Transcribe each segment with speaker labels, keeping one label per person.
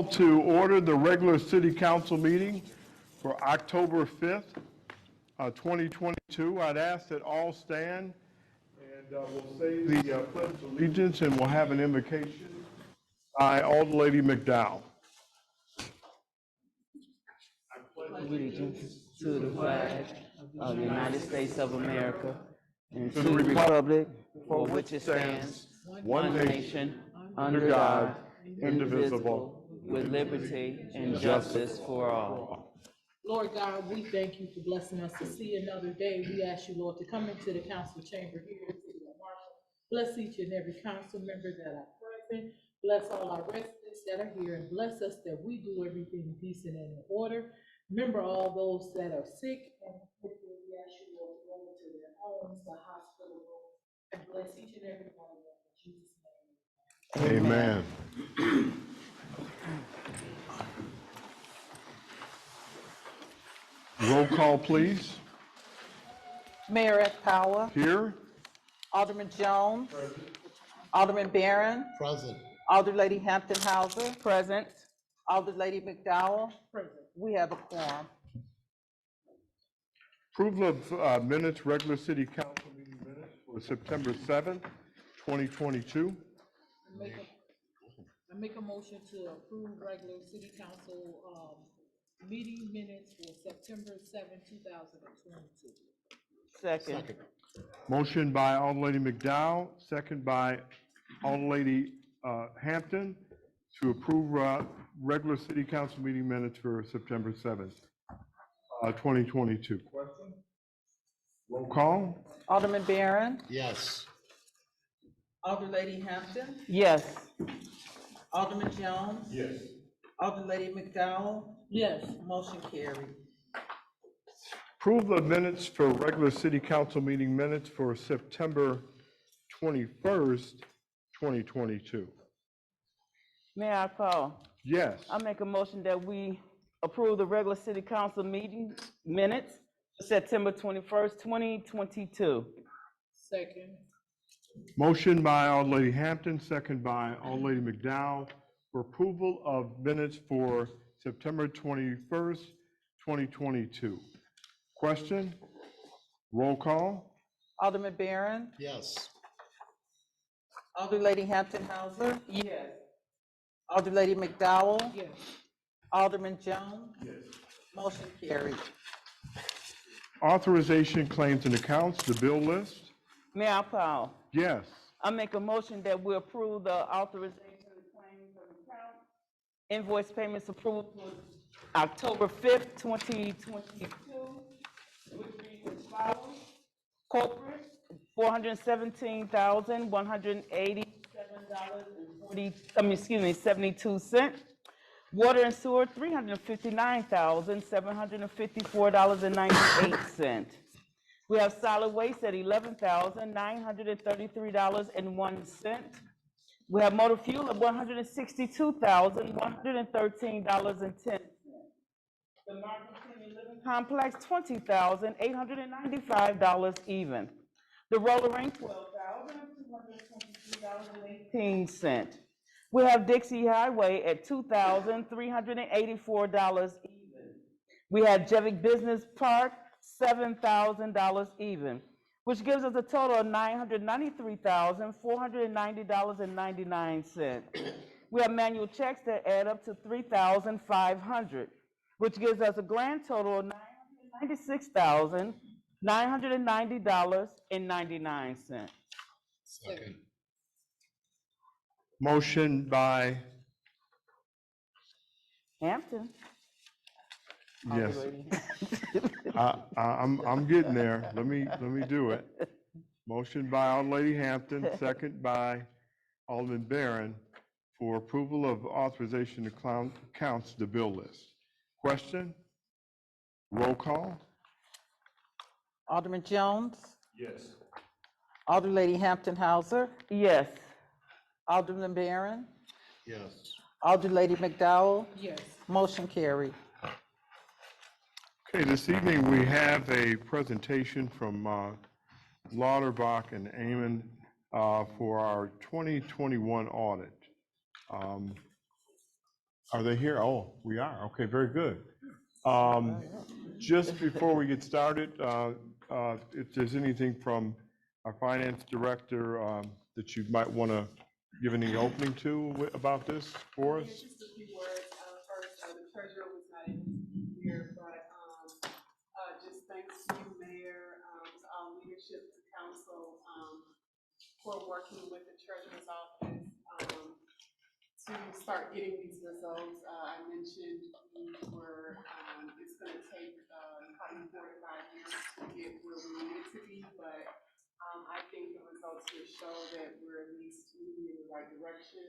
Speaker 1: call to order the regular city council meeting for October 5th, 2022. I'd ask that all stand and we'll say the Pledge of Allegiance, and we'll have an invocation by Alder Lady McDowell.
Speaker 2: Allegiance to the flag of the United States of America and to the republic for which it stands, one nation, under God, indivisible, with liberty and justice for all.
Speaker 3: Lord God, we thank you for blessing us to see another day. We ask you, Lord, to come into the council chamber here in the city of Markham. Bless each and every council member that are present. Bless all our residents that are here, and bless us that we do everything decent and in order. Remember all those that are sick, and we ask you, Lord, to go into their homes, the hospital rooms, and bless each and every one of them in Jesus' name.
Speaker 1: Amen. Roll call, please.
Speaker 4: Mayor Ed Power,
Speaker 1: Here.
Speaker 4: Alderman Jones, Alderman Barron,
Speaker 5: Present.
Speaker 4: Alder Lady Hampton Hauser,
Speaker 2: Present.
Speaker 4: Alder Lady McDowell.
Speaker 3: Present.
Speaker 4: We have a quorum.
Speaker 1: Approval of minutes, regular city council meeting minutes for September 7th, 2022.
Speaker 3: I make a motion to approve regular city council meeting minutes for September 7th, 2022.
Speaker 2: Second.
Speaker 1: Motion by Alder Lady McDowell, second by Alder Lady Hampton to approve regular city council meeting minutes for September 7th, 2022. Question? Roll call?
Speaker 4: Alderman Barron,
Speaker 5: Yes.
Speaker 4: Alder Lady Hampton,
Speaker 2: Yes.
Speaker 4: Alderman Jones,
Speaker 1: Yes.
Speaker 4: Alder Lady McDowell.
Speaker 3: Yes.
Speaker 4: Motion carried.
Speaker 1: Approval of minutes for regular city council meeting minutes for September 21st, 2022.
Speaker 2: Mayor I call.
Speaker 1: Yes.
Speaker 2: I make a motion that we approve the regular city council meeting minutes for September 21st, 2022.
Speaker 3: Second.
Speaker 1: Motion by Alder Lady Hampton, second by Alder Lady McDowell for approval of minutes for September 21st, 2022. Question? Roll call?
Speaker 4: Alderman Barron,
Speaker 5: Yes.
Speaker 4: Alder Lady Hampton Hauser,
Speaker 2: Yes.
Speaker 4: Alder Lady McDowell,
Speaker 3: Yes.
Speaker 4: Alderman Jones. Yes. Motion carried.
Speaker 1: Authorization, claims, and accounts, the bill list?
Speaker 2: Mayor Powell.
Speaker 1: Yes.
Speaker 2: I make a motion that we approve the authorization of claims and accounts. Invoice payments approval for October 5th, 2022, which reads as follows. Corporate, $417,187.72. Water and sewer, $359,754.98. We have solid waste at $11,933.01. We have motor fuel at $162,113.10. The Markham Senior Living Complex, $20,895 even. The roller rink, $12,223.18. We have Dixie Highway at $2,384 even. We have Jevick Business Park, $7,000 even, which gives us a total of $993,490.99. We have manual checks that add up to $3,500, which gives us a grand total of $996,990.99.
Speaker 5: Second.
Speaker 1: Motion by,
Speaker 2: Hampton.
Speaker 1: yes. I'm getting there. Let me do it. Motion by Alder Lady Hampton, second by Alderman Barron for approval of authorization to counts the bill list. Question? Roll call?
Speaker 4: Alderman Jones,
Speaker 1: Yes.
Speaker 4: Alder Lady Hampton Hauser,
Speaker 2: Yes.
Speaker 4: Alderman Barron,
Speaker 5: Yes.
Speaker 4: Alder Lady McDowell.
Speaker 3: Yes.
Speaker 4: Motion carried.
Speaker 1: Okay, this evening we have a presentation from Lauterbach and Amon for our 2021 audit. Are they here? Oh, we are. Okay, very good. Just before we get started, if there's anything from our finance director that you might want to give any opening to about this for us?
Speaker 6: Just a few words. First, the treasurer was not able to be here, but just thanks to you, Mayor, to our leadership, the council, for working with the treasurer's office to start getting these results. I mentioned we were, it's going to take probably 4 to 5 years to get where we need it to be, but I think the results will show that we're at least moving in the right direction.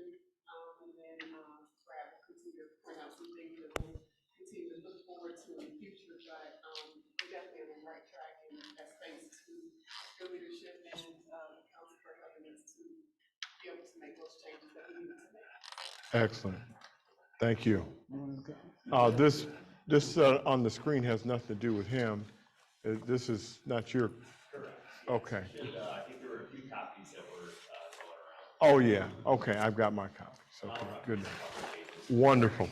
Speaker 6: And then Brad will continue to point out some things that we'll continue to look forward to in the future, but we're definitely on the right track, and that's thanks to the leadership and council for helping us to be able to make those changes that we need to make.
Speaker 1: Excellent. Thank you. This on the screen has nothing to do with him. This is not your. Okay.
Speaker 7: I think there were a few copies that were going around.
Speaker 1: Oh, yeah. Okay, I've got my copies. Okay, good. Wonderful.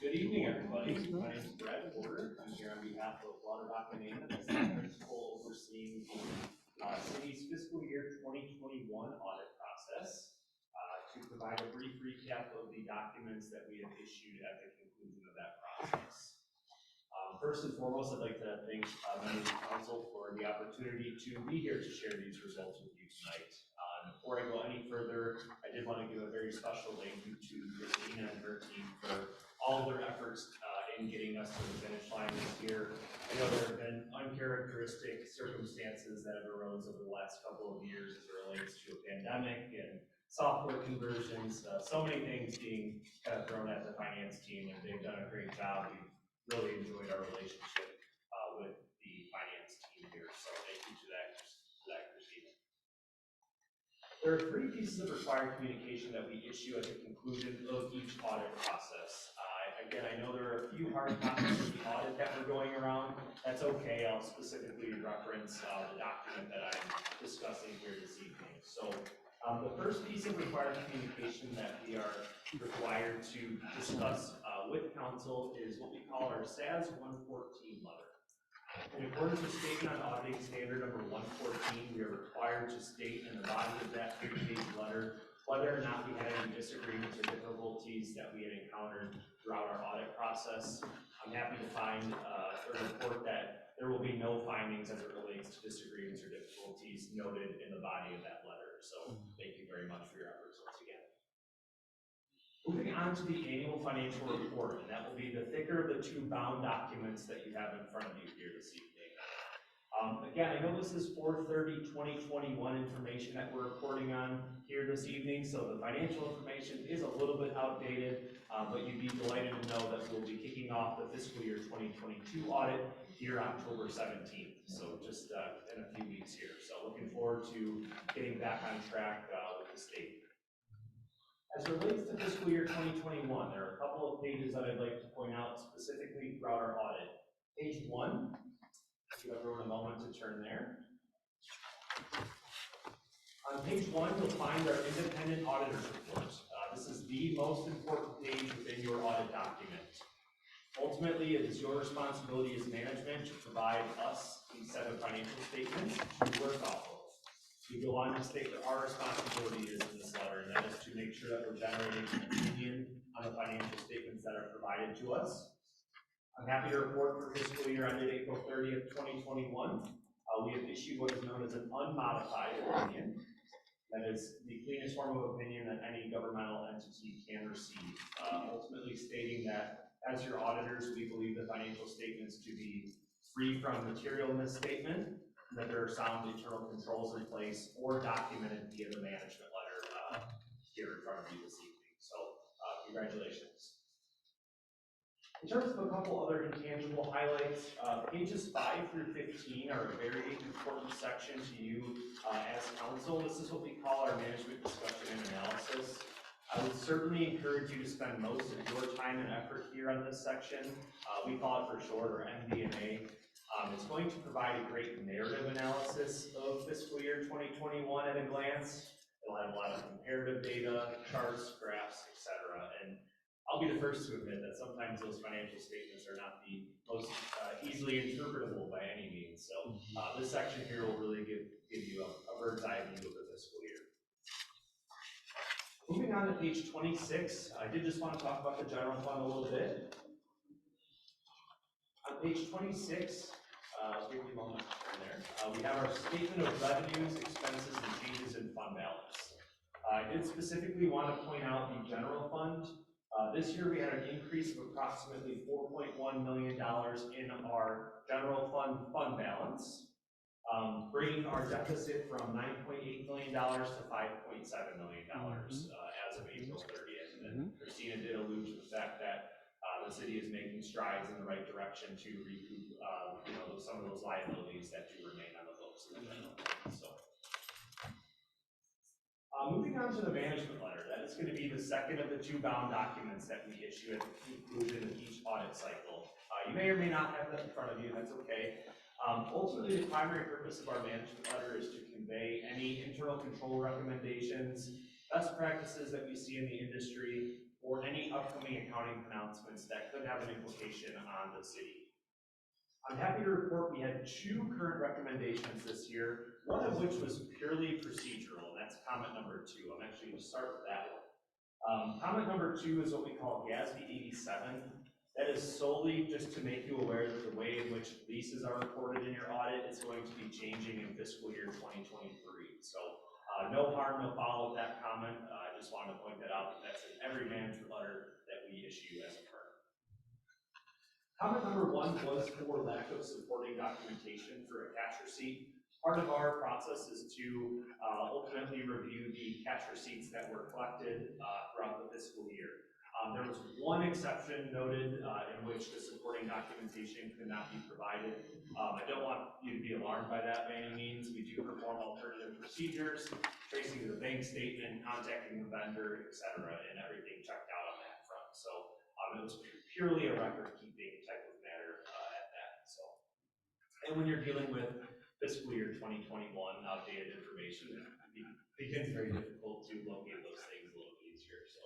Speaker 7: Good evening, everybody. My name is Brad Porter. I'm here on behalf of Water Document, as the principal overseeing the city's fiscal year 2021 audit process. To provide a brief recap of the documents that we have issued at the conclusion of that process. First and foremost, I'd like to thank members of council for the opportunity to be here to share these results with you tonight. Before I go any further, I did want to give a very special thank you to Christina and her team for all of their efforts in getting us to the finish line this year. I know there have been uncharacteristic circumstances that have arose over the last couple of years as it relates to a pandemic and software conversions, so many things being kind of thrown at the finance team, and they've done a great job. We've really enjoyed our relationship with the finance team here, so thank you to that, Christina. There are 3 pieces of required communication that we issue at the conclusion of each audit process. Again, I know there are a few hard copies of the audit that were going around. That's okay. I'll specifically reference the document that I'm discussing here this evening. So the first piece of required communication that we are required to discuss with council is what we call our SAS 114 letter. In accordance with Statement on Auditing Standard number 114, we are required to state in the body of that 3-page letter whether or not we had any disagreements or difficulties that we had encountered throughout our audit process. I'm happy to find or report that there will be no findings as it relates to disagreements or difficulties noted in the body of that letter. So thank you very much for your efforts once again. Moving on to the annual financial report, and that will be the thicker of the 2 bound documents that you have in front of you here this evening. Again, I know this is 4/30/2021 information that we're reporting on here this evening, so the financial information is a little bit outdated, but you'd be delighted to know that we'll be kicking off the fiscal year 2022 audit here October 17th, so just in a few weeks here. So looking forward to getting back on track with the state. As it relates to fiscal year 2021, there are a couple of pages that I'd like to point out specifically throughout our audit. Page 1, give everyone a moment to turn there. On page 1, you'll find our independent auditor's report. This is the most important page within your audit document. Ultimately, it is your responsibility as management to provide us a set of financial statements to work off of. We go on to state that our responsibility is in this letter, and that is to make sure that we're generating an opinion on the financial statements that are provided to us. I'm happy to report for fiscal year ended April 30th, 2021, we have issued what is known as an unmodified opinion. That is the cleanest form of opinion that any governmental entity can receive, ultimately stating that as your auditors, we believe the financial statements to be free from material misstatement, that there are sound internal controls in place or documented via the management letter here in front of you this evening. So congratulations. In terms of a couple other intangible highlights, pages 5 through 15 are a very important section to you as council. This is what we call our management discussion and analysis. I would certainly encourage you to spend most of your time and effort here on this section. We call it for short, or MD&A. It's going to provide a great narrative analysis of fiscal year 2021 at a glance, It'll have a lot of comparative data, charts, graphs, etc. And I'll be the first to admit that sometimes those financial statements are not the most easily interpretable by any means. So this section here will really give you a bird's eye view of the fiscal year. Moving on to page 26, I did just want to talk about the general fund a little bit. On page 26, I'll give you a moment to turn there. We have our statement of revenues, expenses, and changes in fund balance. I did specifically want to point out the general fund. This year we had an increase of approximately $4.1 million in our general fund balance, bringing our deficit from $9.8 million to $5.7 million as of April 30th. And Christina did allude to the fact that the city is making strides in the right direction to recoup, some of those liabilities that do remain on the books in the general fund. So, moving on to the management letter, that is going to be the second of the two bound documents that we issue at the conclusion of each audit cycle. You may or may not have that in front of you. That's okay. Ultimately, the primary purpose of our management letter is to convey any internal control recommendations, best practices that we see in the industry, or any upcoming accounting pronouncements that could have an implication on the city. I'm happy to report we had two current recommendations this year, one of which was purely procedural, and that's comment number 2. I'm actually going to start with that one. Comment number 2 is what we call GASB 87. That is solely just to make you aware that the way in which leases are reported in your audit is going to be changing in fiscal year 2023. So no harm, no foul with that comment. I just wanted to point that out. That's in every management letter that we issue as a firm. Comment number 1 was for lack of supporting documentation for a cash receipt. Part of our process is to ultimately review the cash receipts that were collected throughout the fiscal year. There was one exception noted in which the supporting documentation could not be provided. I don't want you to be alarmed by that by any means. We do perform alternative procedures, tracing the bank statement, contacting the vendor, etc., and everything checked out on that front. So it was purely a record-keeping type of matter at that. So, and when you're dealing with fiscal year 2021 outdated information, it becomes very difficult to locate those things a little easier. So.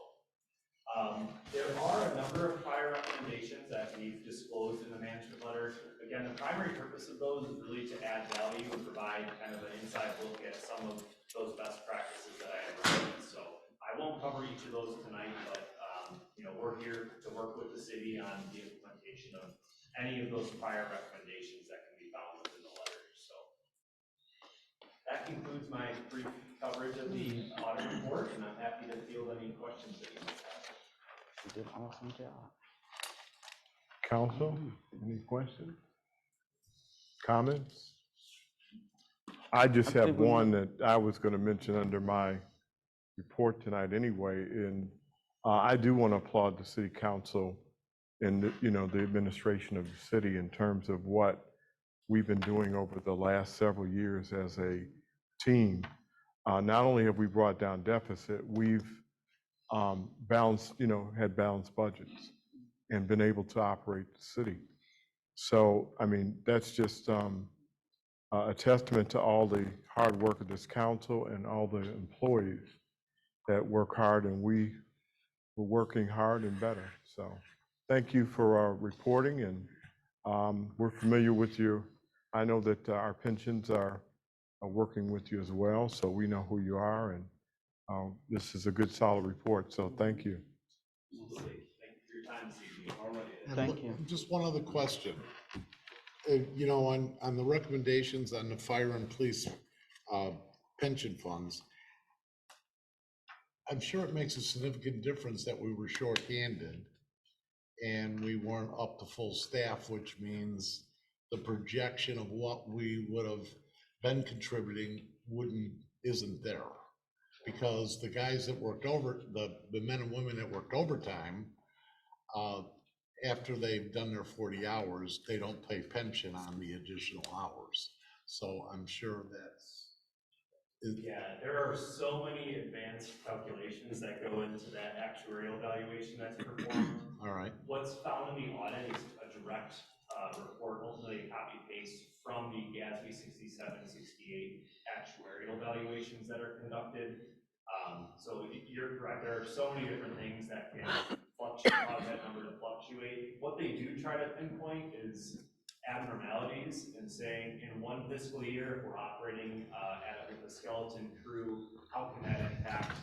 Speaker 7: There are a number of prior recommendations that we've disclosed in the management letter. Again, the primary purpose of those is really to add value and provide kind of an inside look at some of those best practices that I have referenced. So I won't cover each of those tonight, but we're here to work with the city on the implementation of any of those prior recommendations that can be found within the letter. So that concludes my brief coverage of the audit report, and I'm happy to field any questions that you might have.
Speaker 2: You did an awesome job.
Speaker 1: Council, any questions? Comments? I just have one that I was going to mention under my report tonight anyway, and I do want to applaud the city council and the administration of the city in terms of what we've been doing over the last several years as a team. Not only have we brought down deficit, we've balanced, had balanced budgets and been able to operate the city. So, I mean, that's just a testament to all the hard work of this council and all the employees that work hard, and we're working hard and better. So thank you for reporting, and we're familiar with you. I know that our pensions are working with you as well, so we know who you are, and this is a good, solid report, so thank you.
Speaker 7: Thank you for your time this evening. All right.
Speaker 2: Thank you.
Speaker 5: Just one other question. On the recommendations on the fire and police pension funds, I'm sure it makes a significant difference that we were shorthanded and we weren't up to full staff, which means the projection of what we would have been contributing isn't there. Because the guys that worked the men and women that worked overtime, after they've done their 40 hours, they don't pay pension on the additional hours. So I'm sure
Speaker 7: Yeah, there are so many advanced calculations that go into that actuarial valuation that's performed.
Speaker 5: all right.
Speaker 7: What's found in the audit is a direct report, ultimately a copy paste from the GASB 67, 68 actuarial valuations that are conducted. So you're correct, there are so many different things that can fluctuate, cause that number to fluctuate. What they do try to pinpoint is abnormalities and saying in one fiscal year, if we're operating with a skeleton crew, how can that impact,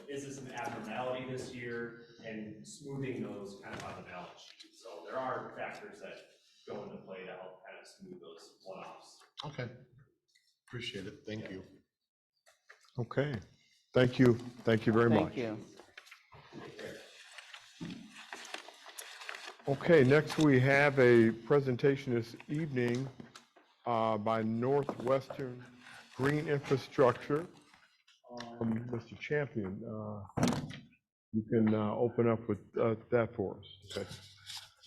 Speaker 7: is this an abnormality this year, and smoothing those kind of on the balance sheet. So there are factors that go into play to help kind of smooth those one-offs.
Speaker 5: Okay, appreciate it, thank you.
Speaker 1: Okay, thank you. Thank you very much.
Speaker 2: Thank you.
Speaker 1: Okay, next we have a presentation this evening by Northwestern Green Infrastructure. Mr. Champion, you can open up with that for us.
Speaker 8: Okay.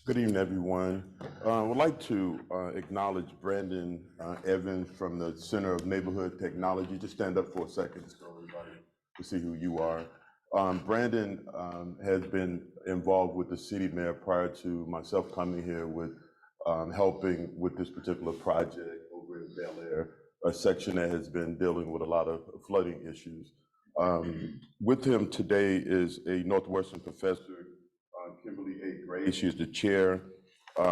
Speaker 8: Good evening, everyone. I would like to acknowledge Brandon Evans from the Center of Neighborhood Technology. Just stand up for a second so everybody can see who you are. Brandon has been involved with the city mayor prior to myself coming here with helping with this particular project over in Bel Air, a section that has been dealing with a lot of flooding issues. With him today is a Northwestern professor, Kimberly A. Gray. She is the chair, she's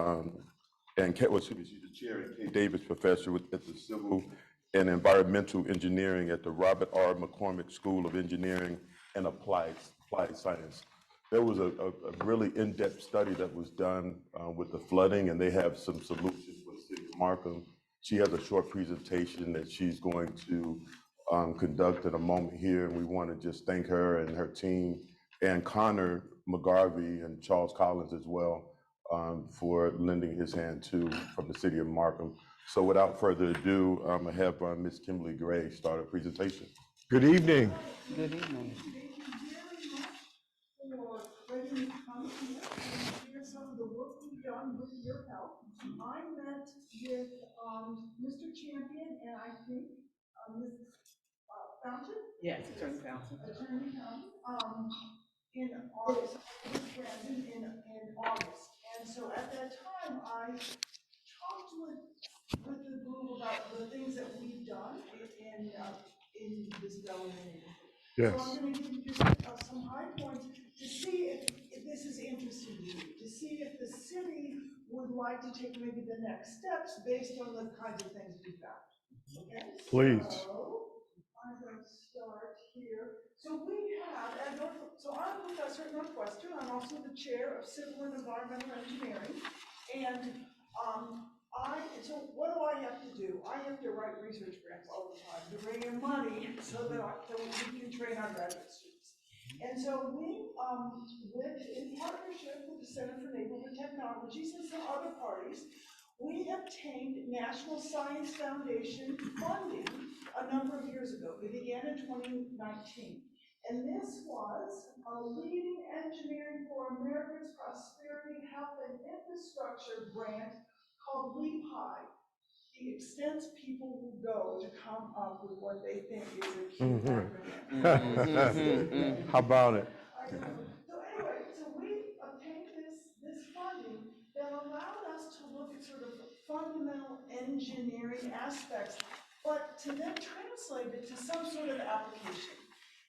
Speaker 8: the chair and Kay Davis professor at the Civil and Environmental Engineering at the Robert R. McCormick School of Engineering and Applied Science. There was a really in-depth study that was done with the flooding, and they have some solutions for the city of Markham. She has a short presentation that she's going to conduct in a moment here, and we want to just thank her and her team, and Connor McGarvey and Charles Collins as well for lending his hand too from the city of Markham. So without further ado, I'm gonna have Ms. Kimberly Gray start a presentation.
Speaker 1: Good evening.
Speaker 2: Good evening.
Speaker 9: For letting me come here and share some of the work we've done with your help. I met with Mr. Champion and I think Ms. Fountain?
Speaker 3: Yes, Attorney Fountain.
Speaker 9: Attorney Fountain, in August, Brandon in August. And so at that time, I talked with the group about the things that we've done in this Bel Air neighborhood.
Speaker 1: Yes.
Speaker 9: So I'm going to give you just some high points to see if this is interesting to you, to see if the city would like to take maybe the next steps based on the kinds of things we found. Okay?
Speaker 1: Please.
Speaker 9: So I'm going to start here. So we have, so I'm a professor at Northwestern. I'm also the chair of Civil and Environmental Engineering. And so what do I have to do? I have to write research grants all the time to bring in money so that we can train our graduate students. And so we, in partnership with the Center for Neighborhood Technologies and some other parties, we obtained National Science Foundation funding a number of years ago. It began in 2019. And this was a leading engineering for America's prosperity, health, and infrastructure grant called Leap High. The extents people will go to come up with what they think is a cute acronym.
Speaker 1: How about it?
Speaker 9: I know. So anyway, so we obtained this funding that allowed us to look at sort of fundamental engineering aspects, but to then translate it to some sort of application.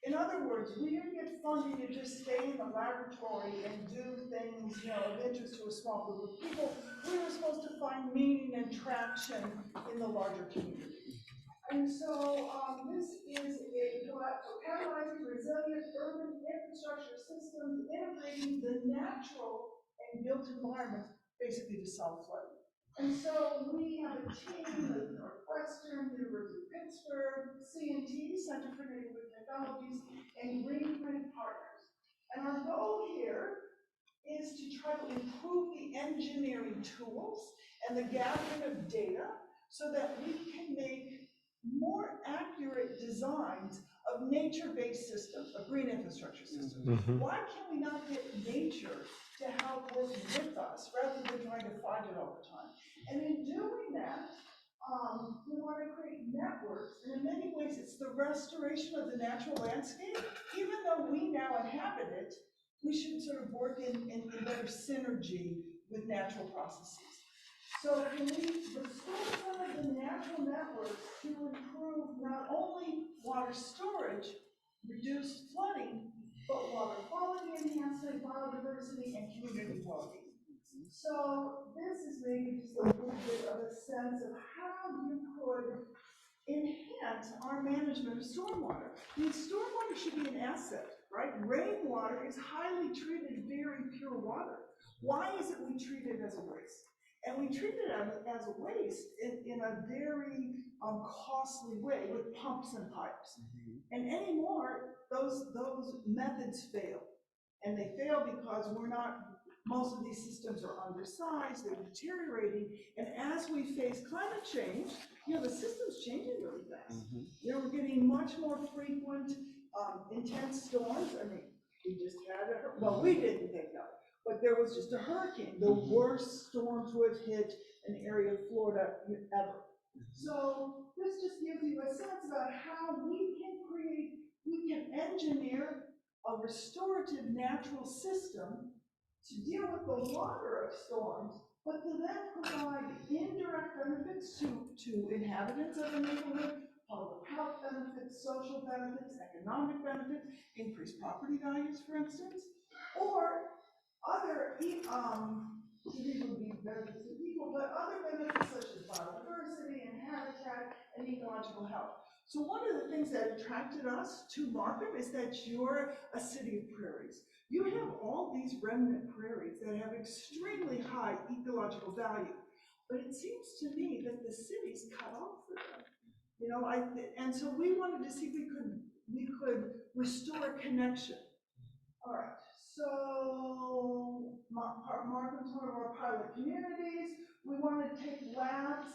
Speaker 9: In other words, we didn't get funding to just stay in the laboratory and do things, of interest to a small group of people. We were supposed to find meaning and traction in the larger community. And so this is for catalyzing resilient urban infrastructure systems, integrating the natural and built environment, basically to solve flooding. And so we have a team at Northwestern, University of Pittsburgh, C&T, Center for Neighborhood Technologies, and Greenprint Partners. And our goal here is to try to improve the engineering tools and the gathering of data so that we can make more accurate designs of nature-based systems, of green infrastructure systems.
Speaker 1: Mm-hmm.
Speaker 9: Why can we not get nature to help work with us rather than trying to find it all the time? And in doing that, we want to create networks, and in many ways it's the restoration of the natural landscape. Even though we now inhabit it, we should sort of work in better synergy with natural processes. So can we restore some of the natural networks to improve not only water storage, reduced flooding, but water quality enhancement, biodiversity, and community well-being. So this is maybe just a little bit of a sense of how you could enhance our management of stormwater. I mean, stormwater should be an asset, right? Rainwater is highly treated, very pure water. Why is it we treat it as a waste? And we treat it as a waste in a very costly way with pumps and pipes. And anymore, those methods fail. And they fail because most of these systems are undersized, they're deteriorating, and as we face climate change, the system's changing really fast. We're getting much more frequent, intense storms. I mean, we just had we didn't think of it, but there was just a hurricane, the worst storm to have hit an area of Florida ever. So this just gives you a sense about how we can engineer a restorative natural system to deal with the water of storms, but to then provide indirect benefits to inhabitants of the neighborhood, public health benefits, social benefits, economic benefits, increased property values, for instance, or other, these would be benefits to people, but other benefits such as biodiversity and habitat and ecological health. So one of the things that attracted us to Markham is that you're a city of prairies. You have all these remnant prairies that have extremely high ecological value, but it seems to me that the city's cut off for them. And so we wanted to see if we could restore connection. All right, so Markham's one of our pilot communities. We wanted to take labs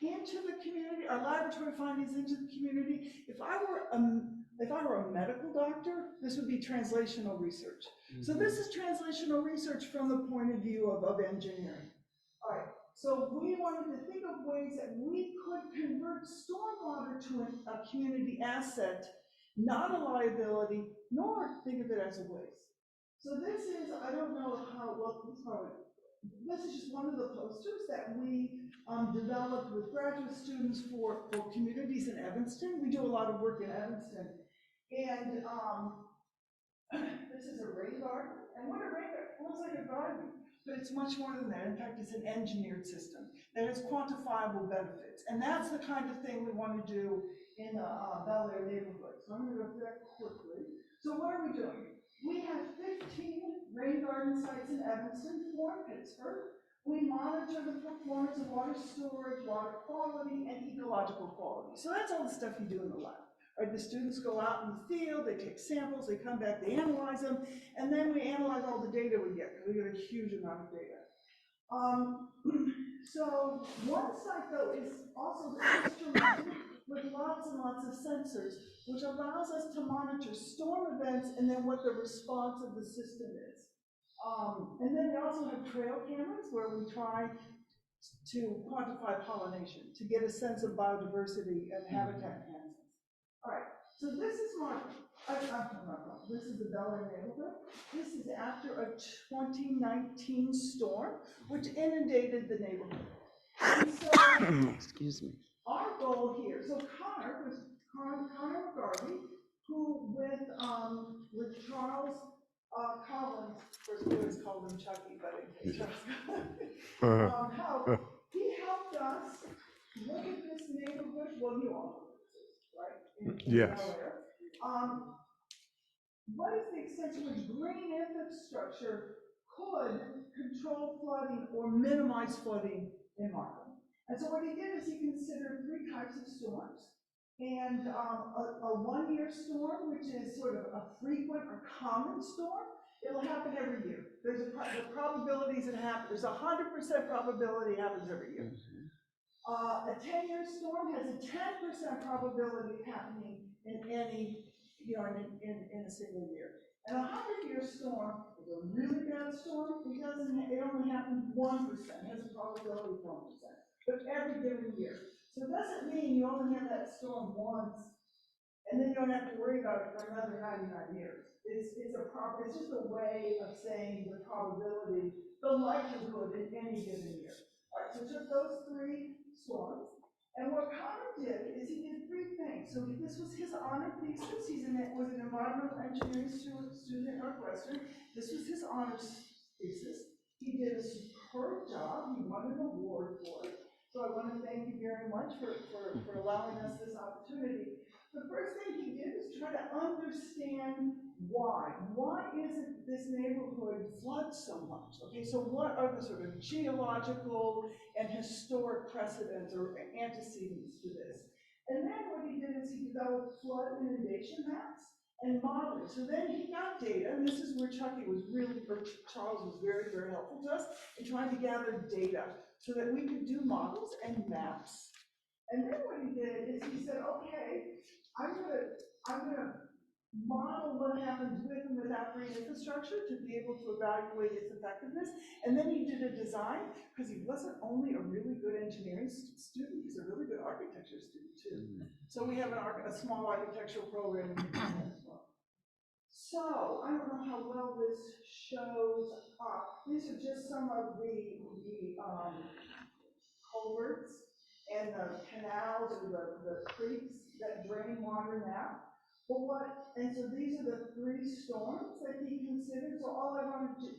Speaker 9: into the community, our laboratory findings into the community. If I were a medical doctor, this would be translational research. So this is translational research from the point of view of engineering. All right, so we wanted to think of ways that we could convert stormwater to a community asset, not a liability, nor think of it as a waste. So this is, I don't know how well, this is just one of the posters that we developed with graduate students for communities in Evanston. We do a lot of work in Evanston. And this is a rain garden. And what a rain garden, it looks like a garden, but it's much more than that. In fact, it's an engineered system that has quantifiable benefits. And that's the kind of thing we want to do in the Bel Air neighborhood. So I'm going to go through that quickly. So what are we doing? We have 15 rain garden sites in Evanston, 4 in Pittsburgh. We monitor the performance of water storage, water quality, and ecological quality. So that's all the stuff you do in the lab. Right? The students go out in the field, they take samples, they come back, they analyze them, and then we analyze all the data we get, because we get a huge amount of data. So one site, though, is also instrumented with lots and lots of sensors, which allows us to monitor storm events and then what the response of the system is. And then we also have trail cameras where we try to quantify pollination, to get a sense of biodiversity and habitat enhancements. All right, so this is Markham. This is the Bel Air neighborhood. This is after a 2019 storm, which inundated the neighborhood. And so,
Speaker 2: excuse me.
Speaker 9: Our goal here, so Connor McGarvey, who with Charles Collins, first we always called him Chucky, but in case Charles helped, he helped us look at this neighborhood. Well, you all know this, right?
Speaker 1: Yes.
Speaker 9: Bel Air. What is the extent to which green infrastructure could control flooding or minimize flooding in Markham? And so what he did is he considered 3 types of storms. And a one-year storm, which is sort of a frequent or common storm, it'll happen every year. There's the probabilities it happens, there's 100% probability it happens every year. A 10-year storm has a 10% probability of happening in any, in a single year. And a 100-year storm is a really bad storm. It only happens 1%, has a probability of 1%, but every given year. So it doesn't mean you only have that storm once, and then you don't have to worry about it for another 99 years. It's just a way of saying the probability, the likelihood in any given year. All right, so just those 3 storms. And what Connor did is he did three things. So this was his honor thesis. Was an environmental engineering student at Northwestern. This was his honors thesis. He did a superb job. He won an award for it. So I want to thank you very much for allowing us this opportunity. The first thing he did is try to understand why. Why isn't this neighborhood flood so much? Okay, so what are the sort of geological and historic precedents or antecedents to this? And then what he did is he developed flood inundation maps and modeling. So then he got data, and this is where Charles was very, very helpful to us in trying to gather data so that we could do models and maps. And then what he did is he said, okay, I'm gonna model what happens with and without green infrastructure to be able to evaluate its effectiveness. And then he did a design, because he wasn't only a really good engineering student, he's a really good architecture student too. So we have a small architectural program in as well. So I don't know how well this shows up. These are just some of the culverts and the canals or the creeks that drain water now. And so these are the three storms that he considered. So all I wanted to,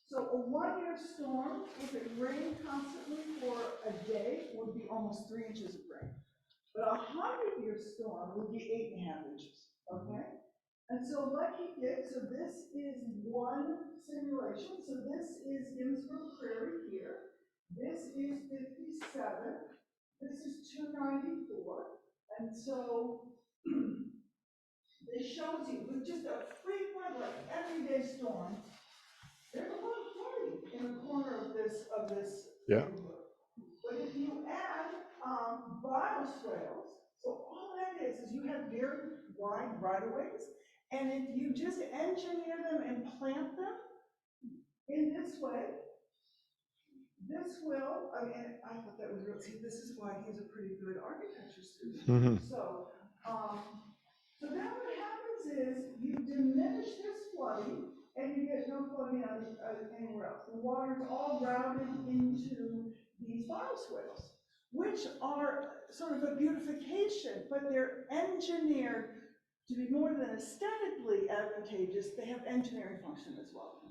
Speaker 9: so a 1 year storm, if it rained constantly for a day, would be almost 3 inches of rain. But a 100-year storm would be 8.5 inches, okay? And so what he did, so this is one simulation. So this is Ginsburg Prairie here. This is 57. This is 294. And so it shows you with just a frequent, like everyday storm, there's a lot of flooding in the corner of this
Speaker 1: Yeah.
Speaker 9: neighborhood. But if you add bioswales, so all that is you have very wide right-of-ways, and if you just engineer them and plant them in this way, this will, I mean, I thought that was real, see, this is why he's a pretty good architecture student. So then what happens is you diminish this flooding and you get no flooding anywhere else. The water is all routed into these bioswales, which are sort of a beautification, but they're engineered to be more than aesthetically advantageous. They have engineering function as well.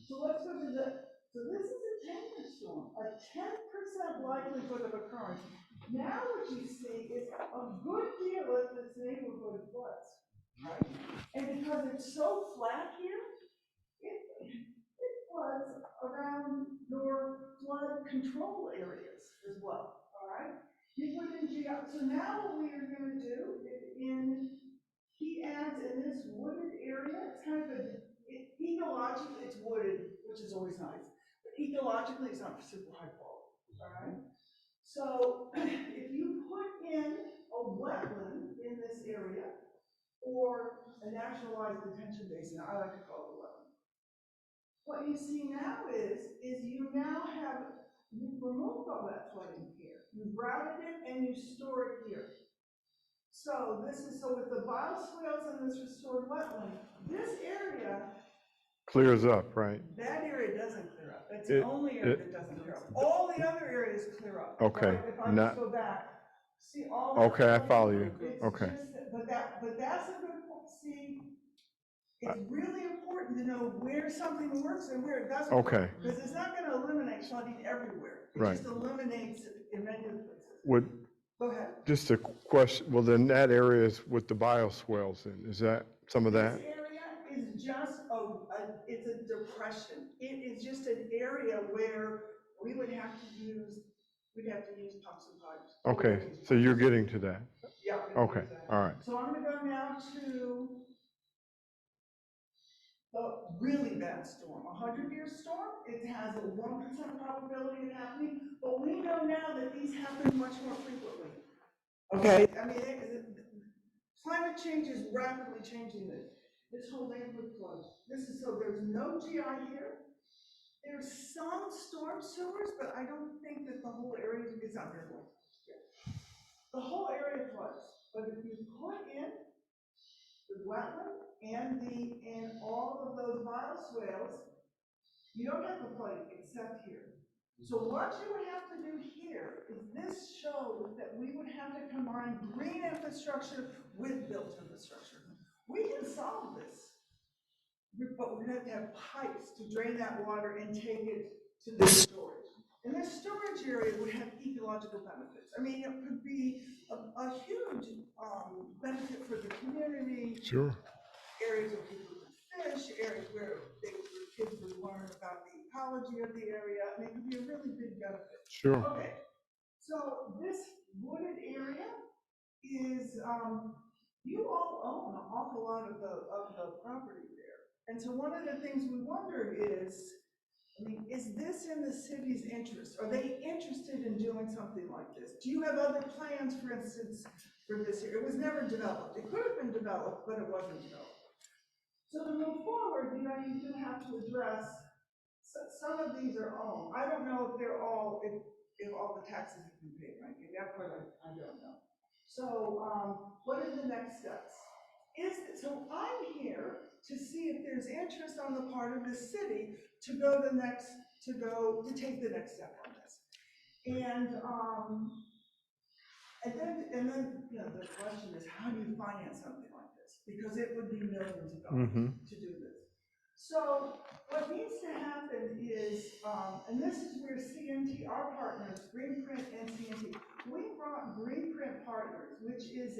Speaker 9: So let's go to so this is a 10-year storm, a 10% likelihood of occurrence. Now what you see is a good deal of this neighborhood floods, right? And because it's so flat here, it floods around your flood control areas as well, all right? You put in so now what we are going to do is he adds in this wooded area, it's kind of ecologically it's wooded, which is always nice, but ecologically it's not super high quality, all right? So if you put in a wetland in this area, or a naturalized detention basin, I like to call it a wetland, what you see now is you've removed all that flooding here. You've routed it and you store it here. So with the bioswales and this restored wetland, this area
Speaker 1: Clears up, right?
Speaker 9: that area doesn't clear up. That's the only area that doesn't clear up. All the other areas clear up.
Speaker 1: Okay.
Speaker 9: Right? If I just go back, see all that.
Speaker 1: Okay, I follow you.
Speaker 9: It's
Speaker 1: Okay.
Speaker 9: but that's a good point. See, it's really important to know where something works and where it doesn't.
Speaker 1: Okay.
Speaker 9: Because it's not going to eliminate flooding everywhere. It just eliminates it in many places. Go ahead.
Speaker 1: Just a question, well, then that area is with the bioswales in, is that some of that?
Speaker 9: This area is just it's a depression. It is just an area where we'd have to use pumps and pipes.
Speaker 1: Okay, so you're getting to that?
Speaker 9: Yeah.
Speaker 1: Okay, all right.
Speaker 9: So I'm gonna go now to the really bad storm, a 100-year storm. It has a 1% probability of happening, but we know now that these happen much more frequently. Okay, I mean, climate change is rapidly changing this whole neighborhood floods. So there's no GI here. There's some storm sewers, but I don't think that the whole area is not very well. The whole area floods, but if you put in the wetland and all of those bioswales, you don't have the flooding except here. So what you would have to do here is this shows that we would have to combine green infrastructure with built infrastructure. We can solve this, but we're gonna have to have pipes to drain that water and take it to the storage. And this storage area would have ecological benefits. I mean, it could be a huge benefit for the community.
Speaker 1: Sure.
Speaker 9: Areas where people could fish, areas where kids would learn about the ecology of the area, and it could be a really big benefit.
Speaker 1: Sure.
Speaker 9: Okay, so this wooded area is, you all own an awful lot of the property there. And so one of the things we wonder is, I mean, is this in the city's interest? Are they interested in doing something like this? Do you have other plans, for instance, for this area? It was never developed. It could have been developed, but it wasn't developed. So to move forward, you do have to address, some of these are owned. I don't know if they're all, if all the taxes have been paid, right? That part I don't know. So what are the next steps? So I'm here to see if there's interest on the part of the city to take the next step on this. And then the question is, how do you finance something like this? Because it would be millions of dollars to do this. So what needs to happen is, and this is where CNT, our partners, Greenprint and CNT, we brought Greenprint Partners, which is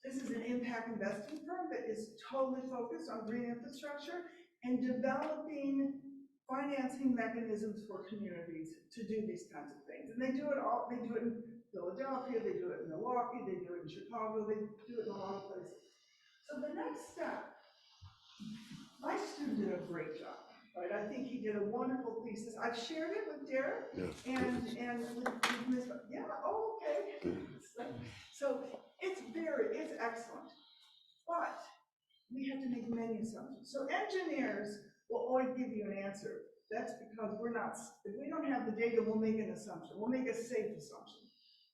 Speaker 9: this is an impact investing firm that is totally focused on green infrastructure and developing financing mechanisms for communities to do these kinds of things. And they do it in Philadelphia, they do it in Milwaukee, they do it in Chicago, they do it in a lot of places. So the next step, my student did a great job, right? I think he did a wonderful thesis. I've shared it with Derek and with Ms. Okay. So it's excellent, but we have to make many assumptions. So engineers will always give you an answer. That's because if we don't have the data, we'll make an assumption. We'll make a safe assumption.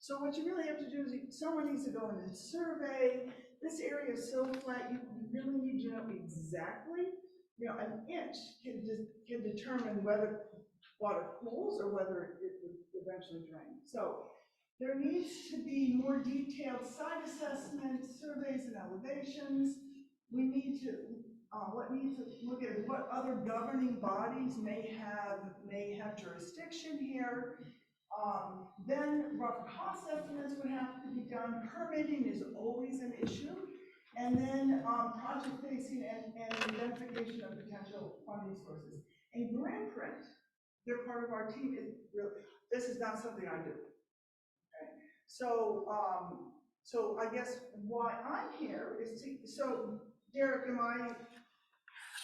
Speaker 9: So what you really have to do is someone needs to go in and survey. This area is so flat, you really need to know exactly, an inch can determine whether water cools or whether it would eventually drain. So there needs to be more detailed site assessment, surveys and elevations. We need to look at what other governing bodies may have jurisdiction here. Then rough cost estimates would have to be done. Permitting is always an issue. And then project facing and identification of potential funding sources. And Greenprint, they're part of our team. This is not something I do. Okay. So I guess why I'm here is so Derek, am I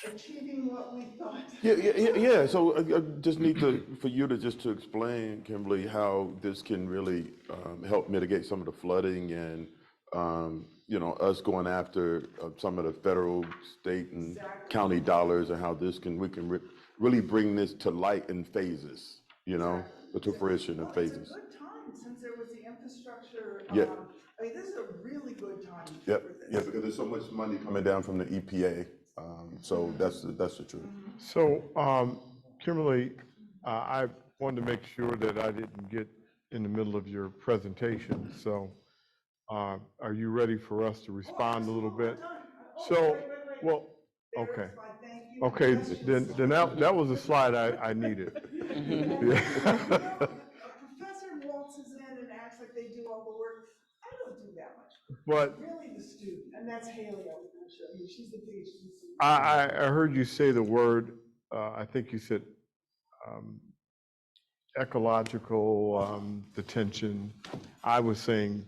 Speaker 9: achieving what we thought?
Speaker 8: Yeah. So I just need for you to explain, Kimberly, how this can really help mitigate some of the flooding and us going after some of the federal, state, and county dollars, and how we can really bring this to light in phases, to fruition in phases.
Speaker 9: It's a good time since there was the infrastructure.
Speaker 8: Yeah.
Speaker 9: I mean, this is a really good time
Speaker 8: Yep.
Speaker 9: for this.
Speaker 8: Yeah, because there's so much money coming down from the EPA. So that's the truth.
Speaker 1: So, Kimberly, I wanted to make sure that I didn't get in the middle of your presentation. So, are you ready for us to respond a little bit? So, well, okay. Okay, then that was the slide I needed.
Speaker 9: A professor waltzes in and acts like they do all the work. I don't do that much.
Speaker 1: But
Speaker 9: really the student, and that's Haley. I was going to show you. She's the PhD student.
Speaker 1: I heard you say the word. I think you said ecological detention. I was saying,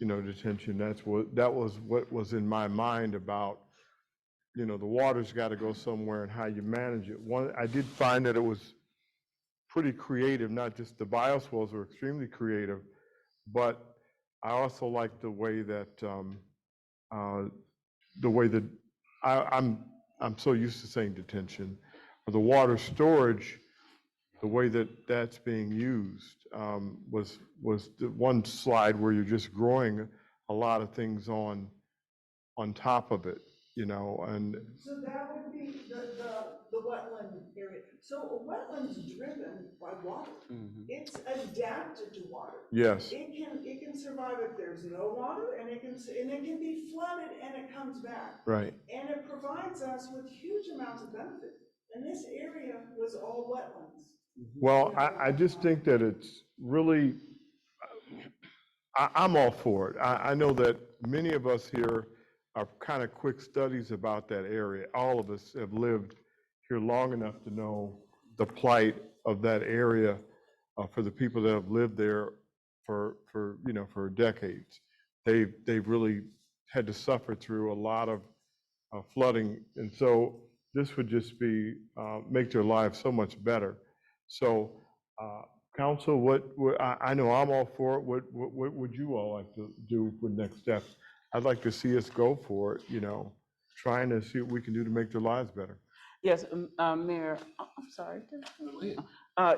Speaker 1: detention. That was what was in my mind about. The water's got to go somewhere and how you manage it. I did find that it was pretty creative. Not just the bioswales were extremely creative, but I also like the way that I'm so used to saying detention, the water storage, the way that that's being used was the one slide where you're just growing a lot of things on top of it, and
Speaker 9: so that would be the wetland area. So a wetland's driven by water.
Speaker 2: Mhm.
Speaker 9: It's adapted to water.
Speaker 1: Yes,
Speaker 9: It can survive if there's no water, and it can be flooded and it comes back.
Speaker 1: right.
Speaker 9: And it provides us with huge amounts of benefit. And this area was all wetlands.
Speaker 1: Well, I just think that it's really, I'm all for it. I know that many of us here are kind of quick studies about that area. All of us have lived here long enough to know the plight of that area for the people that have lived there for decades. They've really had to suffer through a lot of flooding, and so this would just be make their lives so much better. So, council, I know I'm all for it. What would you all like to do for next steps? I'd like to see us go for it. Trying to see what we can do to make their lives better.
Speaker 2: Yes, Mayor, I'm sorry.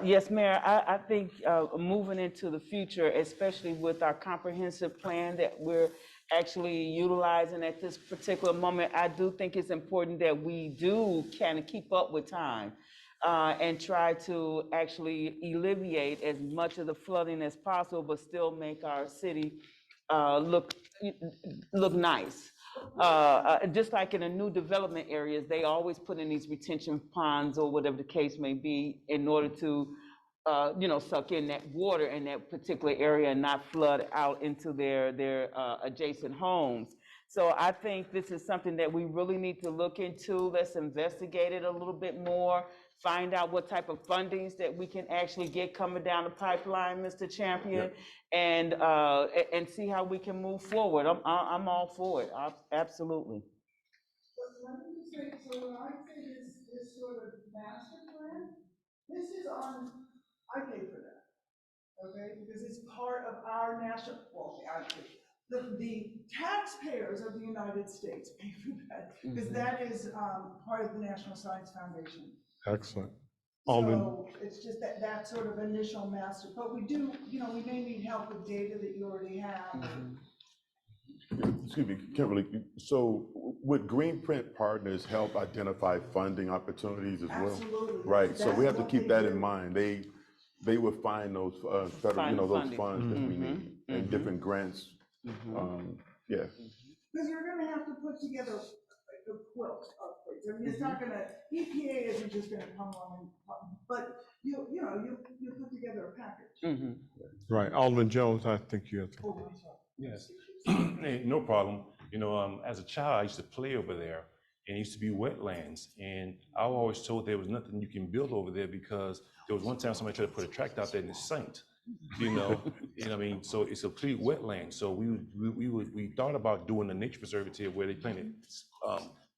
Speaker 2: Yes, Mayor, I think moving into the future, especially with our comprehensive plan that we're actually utilizing at this particular moment, I do think it's important that we do kind of keep up with time and try to actually alleviate as much of the flooding as possible, but still make our city look nice. Just like in the new development areas, they always put in these retention ponds or whatever the case may be in order to, suck in that water in that particular area and not flood out into their adjacent homes. So I think this is something that we really need to look into. Let's investigate it a little bit more, find out what type of fundings that we can actually get coming down the pipeline, Mr. Champion, and see how we can move forward. I'm all for it, absolutely.
Speaker 9: But let me just say, so when I say this sort of master plan, this is I pay for that, okay? Because it's part of our national, well, actually, the taxpayers of the United States pay for that, because that is part of the National Science Foundation.
Speaker 1: Excellent.
Speaker 9: So it's just that sort of initial master, but we do, we may need help with data that you already have.
Speaker 8: Excuse me, Kimberly, so would Greenprint Partners help identify funding opportunities as well?
Speaker 9: Absolutely.
Speaker 8: Right, so we have to
Speaker 9: That's
Speaker 8: keep
Speaker 9: what
Speaker 8: that
Speaker 9: they
Speaker 8: in
Speaker 9: do.
Speaker 8: mind. They would find those federal, those funds that we need and different grants. Yeah.
Speaker 9: Because you're gonna have to put together a quilt of things. I mean, it's not gonna, EPA isn't just gonna come along but you put together a package.
Speaker 1: Right, Alderman Jones, I think you have to.
Speaker 9: Oh, I'm sorry.
Speaker 10: Yes, Hey, no problem. As a child, I used to play over there, and it used to be wetlands. And I was always told there was nothing you can build over there because there was one time somebody tried to put a tractor out there and it sank. So it's a complete wetland. So we thought about doing a nature preservative where they planted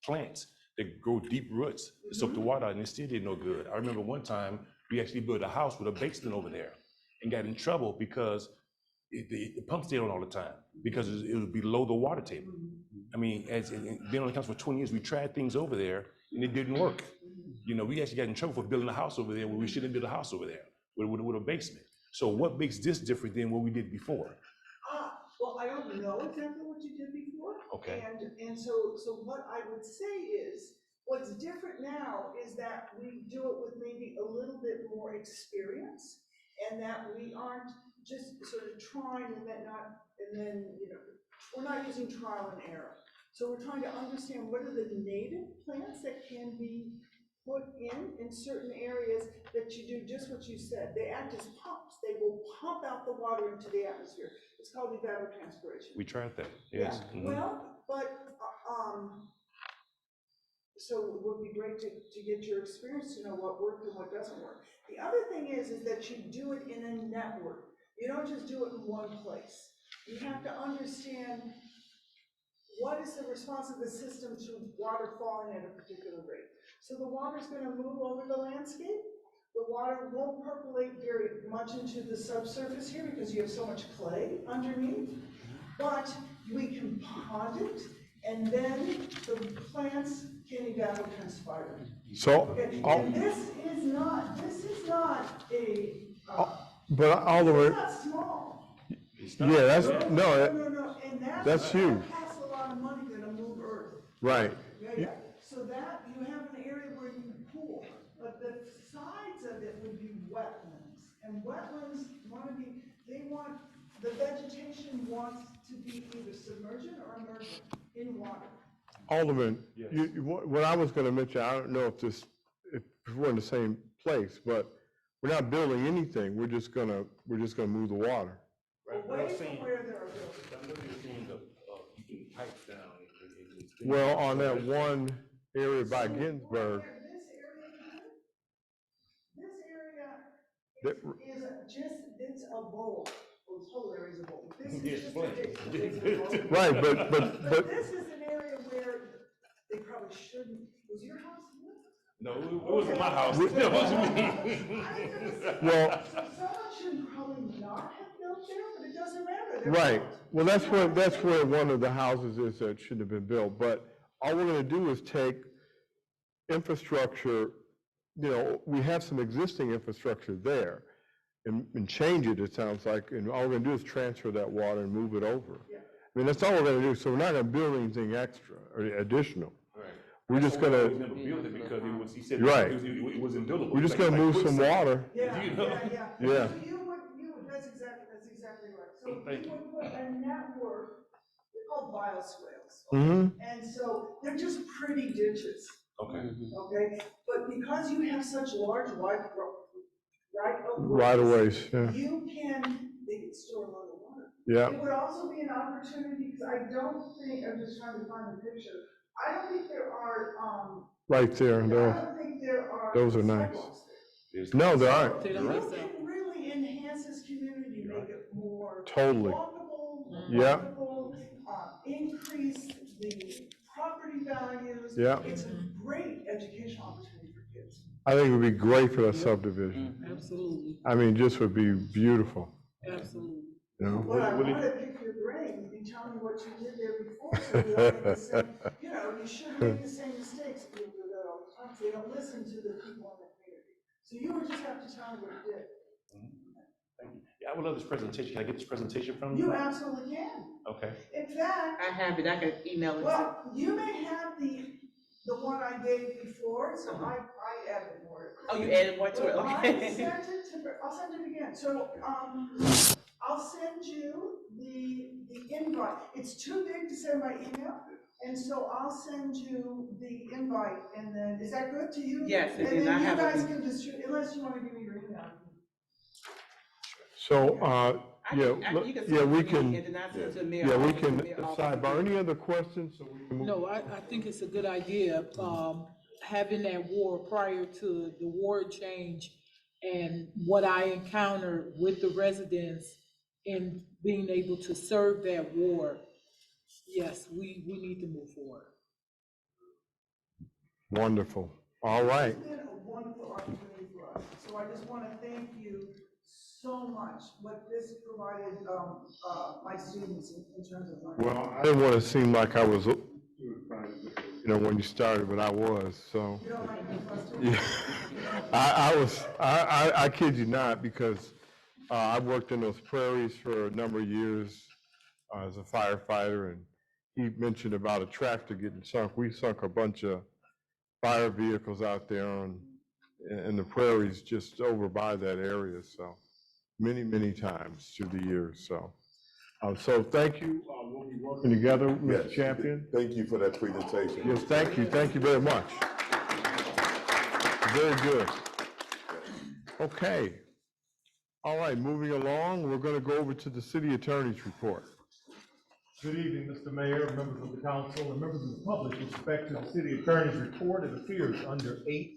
Speaker 10: plants that grow deep roots to soak the water out, and it still did no good. I remember one time we actually built a house with a basement over there and got in trouble because the pump stayed on all the time because it was below the water table. I mean, as being on the council for 20 years, we tried things over there and it didn't work. We actually got in trouble for building a house over there when we shouldn't build a house over there with a basement. So what makes this different than what we did before?
Speaker 9: Well, I don't know exactly what you did before.
Speaker 10: Okay.
Speaker 9: And so what I would say is, what's different now is that we do it with maybe a little bit more experience, and that we aren't just sort of trying and then we're not using trial and error. So we're trying to understand what are the native plants that can be put in certain areas that you do just what you said. They act as pumps. They will pump out the water into the atmosphere. It's called evapotranspiration.
Speaker 10: We tried that, yes.
Speaker 9: Yeah. Well, but so it would be great to get your experience to know what worked and what doesn't work. The other thing is that you do it in a network. You don't just do it in one place. You have to understand what is the response of the system to water falling at a particular rate. So the water's going to move over the landscape. The water won't percolate very much into the subsurface here because you have so much clay underneath, but we can pond it, and then the plants can evapotranspire.
Speaker 1: So,
Speaker 9: okay. And this is not a,
Speaker 1: but all the way,
Speaker 9: it's not small.
Speaker 1: yeah, that's,
Speaker 9: No, and
Speaker 1: that's huge.
Speaker 9: That costs a lot of money to move earth.
Speaker 1: Right.
Speaker 9: Yeah. So that, you have an area where you can pool, but the size be wetlands. And wetlands want to be, they want, the vegetation wants to be either submergent or emergent in water.
Speaker 1: Alderman, what I was gonna mention, I don't know if we're in the same place, but we're not building anything, we're just gonna move the water.
Speaker 9: Away from where there are buildings.
Speaker 10: I'm literally seeing keeping pipes down.
Speaker 1: Well, on that one area by Ginsburg,
Speaker 9: This area is just, it's a bowl. Well, this whole area is a bowl. This is
Speaker 10: Yes,
Speaker 9: just
Speaker 10: please.
Speaker 9: a bowl.
Speaker 1: right, but
Speaker 9: This is an area where they probably shouldn't, was your house here?
Speaker 10: No, it wasn't my house. It wasn't me.
Speaker 1: well,
Speaker 9: So someone should probably not have built there, but it doesn't matter. They're
Speaker 1: right.
Speaker 9: built.
Speaker 1: Well, that's where one of the houses is that shouldn't have been built. But all we're gonna do is take infrastructure, we have some existing infrastructure there and change it, it sounds like, and all we're gonna do is transfer that water and move it over.
Speaker 9: Yeah.
Speaker 1: I mean, that's all we're gonna do. So we're not gonna build anything extra or additional.
Speaker 10: Right.
Speaker 1: We're just
Speaker 10: We
Speaker 1: gonna,
Speaker 10: never built it because he said
Speaker 1: Right.
Speaker 10: it wasn't buildable.
Speaker 1: we're just
Speaker 10: Like-
Speaker 1: gonna
Speaker 10: like
Speaker 1: move some
Speaker 10: quicksand.
Speaker 1: water.
Speaker 9: Yeah,
Speaker 10: You know?
Speaker 9: yeah.
Speaker 1: Yeah.
Speaker 9: So that's exactly right. So
Speaker 10: Thank
Speaker 9: you would put a network, they're called bioswales.
Speaker 1: Mm-hmm.
Speaker 9: And so they're just pretty ditches,
Speaker 10: Okay.
Speaker 9: okay? But because you have such large
Speaker 1: Right of ways, yeah.
Speaker 9: they can store a lot of water.
Speaker 1: Yeah.
Speaker 9: It would also be an opportunity, because I don't think, I'm just trying to find the picture, I don't think there are,
Speaker 1: Right there,
Speaker 9: I
Speaker 1: no.
Speaker 9: don't think there are.
Speaker 1: Those are nice.
Speaker 9: sidewalks there.
Speaker 1: No, there aren't.
Speaker 3: They
Speaker 9: You
Speaker 3: don't miss out.
Speaker 9: can really enhance this community, make it more
Speaker 1: Totally.
Speaker 9: walkable,
Speaker 1: Yeah.
Speaker 9: walkable, increase the property values.
Speaker 1: Yeah.
Speaker 9: It's a great educational opportunity for kids.
Speaker 1: I think it would be great for that subdivision.
Speaker 3: Absolutely,
Speaker 1: I mean, just would be beautiful,
Speaker 3: absolutely.
Speaker 1: you know?
Speaker 9: But I want to pick your brain, you tell me what you did there before, so we don't make the same, you shouldn't make the same mistakes people do that all the time, so they don't listen to the people in the community. So you would just have to tell me what you did.
Speaker 10: Thank you. Yeah, I would love this presentation. Can I get this presentation from you?
Speaker 9: You absolutely can.
Speaker 10: Okay.
Speaker 9: In fact,
Speaker 11: I have it, I can email it.
Speaker 9: well, you may have the one I gave before, so I added more.
Speaker 11: Oh, you added more to it,
Speaker 9: But
Speaker 11: okay.
Speaker 9: I'll send it again, so, I'll send you the invite. It's too big to send by email, and so I'll send you the invite, and then, is that good to you?
Speaker 11: Yes, it is.
Speaker 9: And
Speaker 11: I
Speaker 9: then you
Speaker 11: have it.
Speaker 9: guys can distribute, unless you wanna give me your email.
Speaker 1: So,
Speaker 11: You can
Speaker 1: yeah,
Speaker 11: send
Speaker 1: we
Speaker 11: it to
Speaker 1: can,
Speaker 11: me, and then I send it to the mayor.
Speaker 1: yeah, we
Speaker 11: office,
Speaker 1: can
Speaker 11: the mayor office.
Speaker 1: sidebar. Any other questions? So we can move-
Speaker 3: No, I think it's a good idea, having that war prior to the ward change and what I encountered with the residents in being able to serve that ward. Yes, we need to move forward.
Speaker 1: Wonderful. All right.
Speaker 9: It's been a wonderful opportunity for us, so I just wanna thank you so much, what this provided, my students in terms of learning.
Speaker 1: Well, I didn't want to seem like I was, when you started, but I was, so.
Speaker 9: You don't like me, Buster?
Speaker 1: Yeah. I kid you not, because I worked in those prairies for a number of years as a firefighter, and he mentioned about a tractor getting sunk. We sunk a bunch of fire vehicles out there in the prairies just over by that area, so many times through the years, so. So thank you. We'll be working together, Mr.
Speaker 8: Yes.
Speaker 1: Champion.
Speaker 8: Thank you for that presentation.
Speaker 1: Yes, thank you very much. Very good. Okay. All right, moving along, we're gonna go over to the city attorney's report.
Speaker 12: Good evening, Mr. Mayor, members of the council, and members of the public. With respect to the city attorney's report, it appears under 8.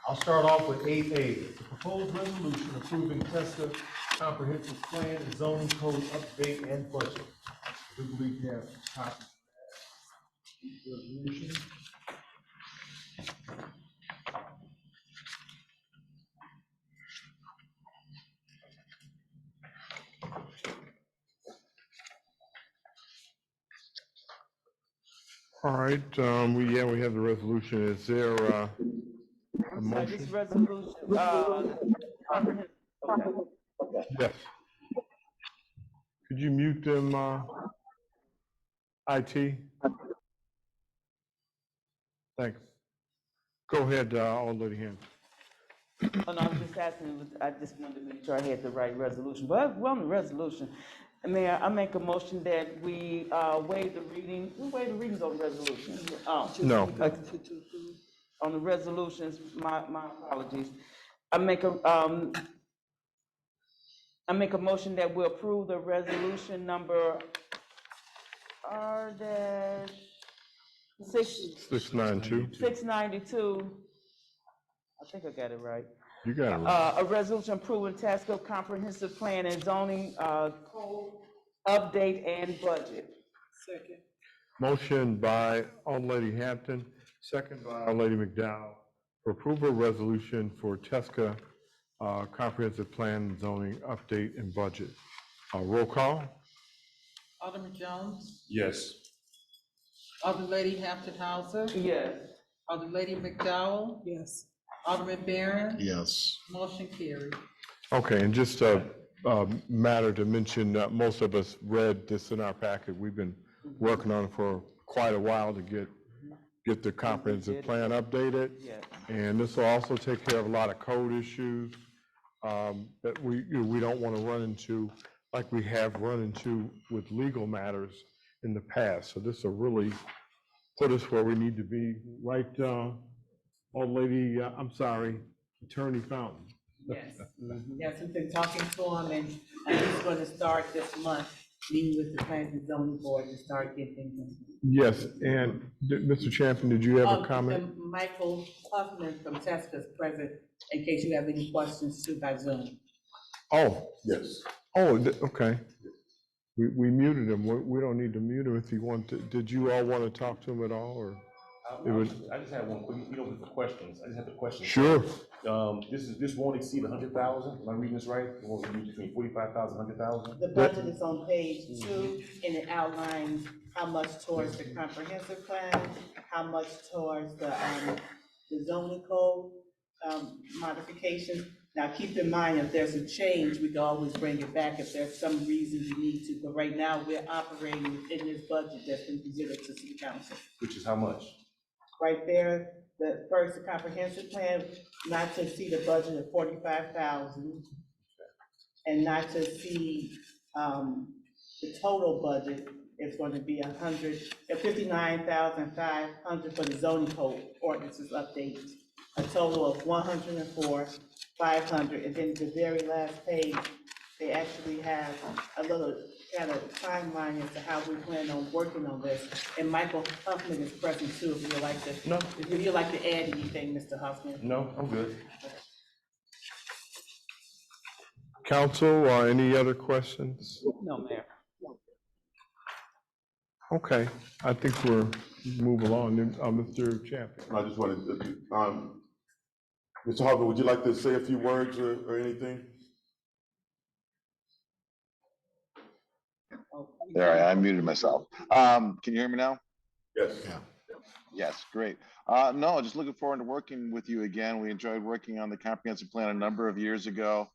Speaker 12: I'll start off with 8A. It's a proposed resolution approving Tesca comprehensive plan and zoning code update and budget. We believe you have copies of that resolution.
Speaker 1: All right, we have the resolution. Is there a
Speaker 2: So this
Speaker 1: motion?
Speaker 2: resolution, comprehensive, okay.
Speaker 1: Yes. Could you mute them, IT? Thanks. Go ahead, Alderman Hand.
Speaker 2: Oh, no, I was just asking, I just wanted to make sure I had the right resolution, but we're on the resolution. Mayor, I make a motion that we waive the readings on resolutions.
Speaker 1: No.
Speaker 2: On the resolutions, my apologies. I make a motion that we approve the resolution number R dash
Speaker 1: 692.
Speaker 2: 692. I think I got it right.
Speaker 1: You got it right.
Speaker 2: A resolution approving Tasco comprehensive plan and zoning, code update and budget.
Speaker 3: Second.
Speaker 1: Motion by Alderlady Hampton, second by Alderlady McDowell, for approval of resolution for Tesca comprehensive plan zoning update and budget. Roll call?
Speaker 4: Alderman Jones,
Speaker 10: Yes.
Speaker 4: Alderlady Hampton Hauser,
Speaker 2: Yes.
Speaker 4: Alderlady McDowell,
Speaker 3: Yes.
Speaker 4: Alderman Barron,
Speaker 5: Yes.
Speaker 4: motion carried.
Speaker 1: Okay, and just a matter to mention, most of us read this in our packet. We've been working on it for quite a while to get the comprehensive plan updated.
Speaker 2: Yes.
Speaker 1: And this will also take care of a lot of code issues that we don't want to run into, like we have run into with legal matters in the past. So this will really put us where we need to be, right, old lady, Attorney Fountain?
Speaker 11: Yes, yes, we've been talking to him, and he's gonna start this month, meeting with the Plans and Zoning Board to start getting things.
Speaker 1: Yes, and Mr. Champion, did you have a comment?
Speaker 11: And Michael Huffman from Tesca is present, in case you have any questions too by Zoom.
Speaker 1: Oh,
Speaker 8: Yes.
Speaker 1: oh, okay. We muted him. We don't need to mute him if you want to. Did you all want to talk to him at all, or?
Speaker 10: I just have one quick, for questions. I just have a question.
Speaker 1: Sure.
Speaker 10: This won't exceed 100,000. Am I reading this right? It won't be between 45,000, 100,000?
Speaker 11: The budget is on page 2, and it outlines how much towards the comprehensive plan, how much towards the zoning code modification. Now, keep in mind, if there's a change, we can always bring it back if there's some reason we need to, but right now, we're operating in this budget that's been presented to City Council.
Speaker 10: Which is how much?
Speaker 11: Right there, the first comprehensive plan, not to exceed a budget of 45,000, and not to exceed, the total budget is going to be 59,500 for the zoning code ordinances update, a total of 104,500, and then the very last page, they actually have a little kind of timeline as to how we plan on working on this. And Michael Huffman is present too, if you'd like to.
Speaker 10: No.
Speaker 11: If you'd like to add anything, Mr. Huffman.
Speaker 10: No, I'm good.
Speaker 1: Council, any other questions?
Speaker 2: No, Mayor.
Speaker 1: Okay, I think we're moving along. Mr. Champion.
Speaker 8: I just wanted to, Mr. Harvey, would you like to say a few words or anything?
Speaker 13: There, I muted myself. Can you hear me now?
Speaker 8: Yes.
Speaker 5: Yeah.
Speaker 13: Yes, great. No, just looking forward to working with you again. We enjoyed working on the comprehensive plan a number of years ago.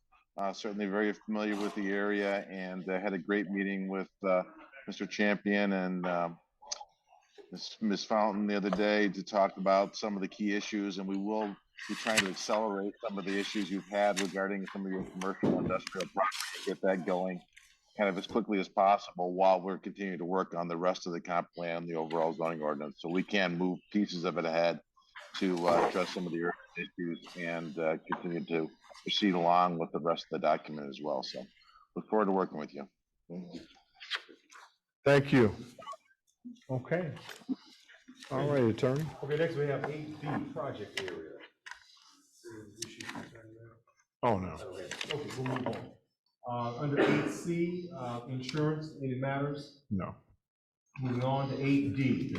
Speaker 13: Certainly very familiar with the area, and had a great meeting with Mr. Champion and Ms. Fountain the other day to talk about some of the key issues, and we will be trying to accelerate some of the issues you've had regarding some of your commercial industrial property, get that going kind of as quickly as possible while we're continuing to work on the rest of the comp plan, the overall zoning ordinance, so we can move pieces of it ahead to address some of the urgent issues and continue to proceed along with the rest of the document as well. So look forward to working with you.
Speaker 1: Thank you. Okay. All right, Attorney.
Speaker 12: Okay, next we have 8D, project area.
Speaker 1: Oh, no.
Speaker 12: Okay, we'll move on. Under 8C, insurance, any matters?
Speaker 1: No.
Speaker 12: Moving on to 8D,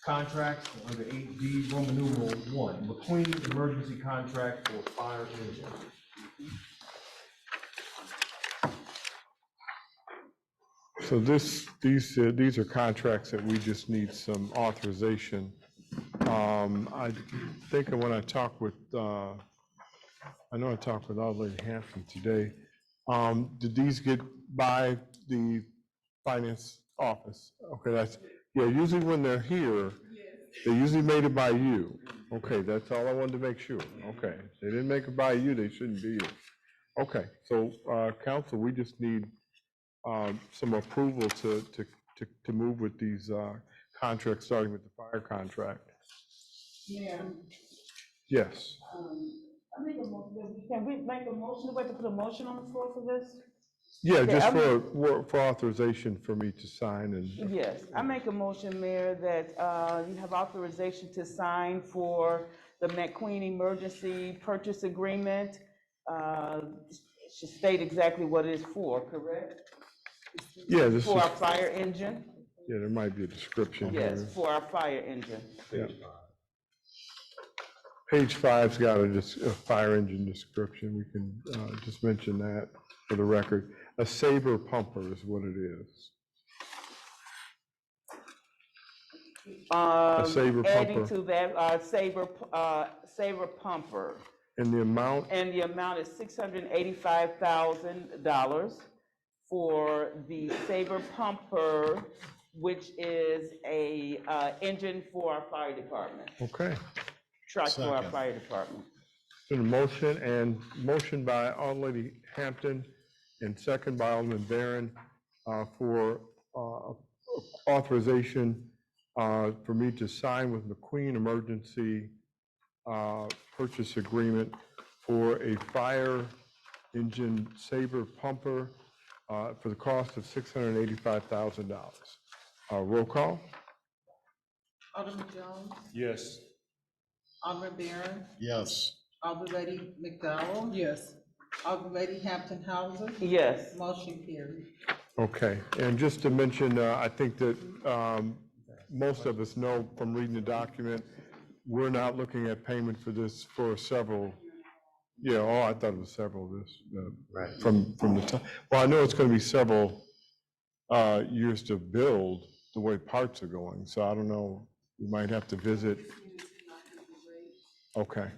Speaker 12: contracts, under 8D, Roman numeral 1, McQueen emergency contract for fire engine.
Speaker 1: So these are contracts that we just need some authorization. I think when I talked with, I know I talked with Alderlady Hampton today. Did these get by the finance office? Okay, that's, yeah, usually when they're here, They usually made it by you. Okay, that's all I wanted to make sure. Okay, they didn't make it by you, they shouldn't be you. Okay, so, council, we just need, some approval to move with these, contracts, starting with the fire contract.
Speaker 11: Yeah.
Speaker 1: Yes.
Speaker 11: I make a motion, can we make a motion, do we have to put a motion on the floor for this?
Speaker 1: Yeah,
Speaker 11: Okay,
Speaker 1: just
Speaker 11: I'm-
Speaker 1: for authorization for me to sign and.
Speaker 2: Yes, I make a motion, Mayor, that you have authorization to sign for the McQueen Emergency Purchase Agreement. It should state exactly what it is for, correct?
Speaker 1: Yeah, this
Speaker 2: For our
Speaker 1: is,
Speaker 2: fire engine?
Speaker 1: yeah, there might be a description here.
Speaker 2: Yes, for our fire engine.
Speaker 1: Yeah. Page 5's got a fire engine description. We can just mention that for the record. A Sabre pumper is what it is. A Sabre
Speaker 2: Adding
Speaker 1: pumper.
Speaker 2: to that, Sabre pumper.
Speaker 1: And the amount?
Speaker 2: And the amount is $685,000 for the Sabre pumper, which is a engine for our fire department.
Speaker 1: Okay.
Speaker 2: Truck for our
Speaker 5: Second.
Speaker 2: fire department.
Speaker 1: Been a motion by Alderlady Hampton and second by Alderman Barron for authorization for me to sign with McQueen Emergency Purchase Agreement for a fire engine Sabre pumper for the cost of $685,000. Roll call?
Speaker 4: Alderman Jones,
Speaker 10: Yes.
Speaker 4: Alderman Barron,
Speaker 5: Yes.
Speaker 4: Alderlady McDowell,
Speaker 3: Yes.
Speaker 4: Alderlady Hampton Hauser,
Speaker 2: Yes.
Speaker 4: motion carried.
Speaker 1: Okay, and just to mention, I think that most of us know from reading the document, we're not looking at payment for this for several, yeah, oh, I thought it was several of this.
Speaker 10: Right.
Speaker 1: From the time, well, I know it's going to be several years to build the way parts are going, so I don't know, we might have to visit. Okay.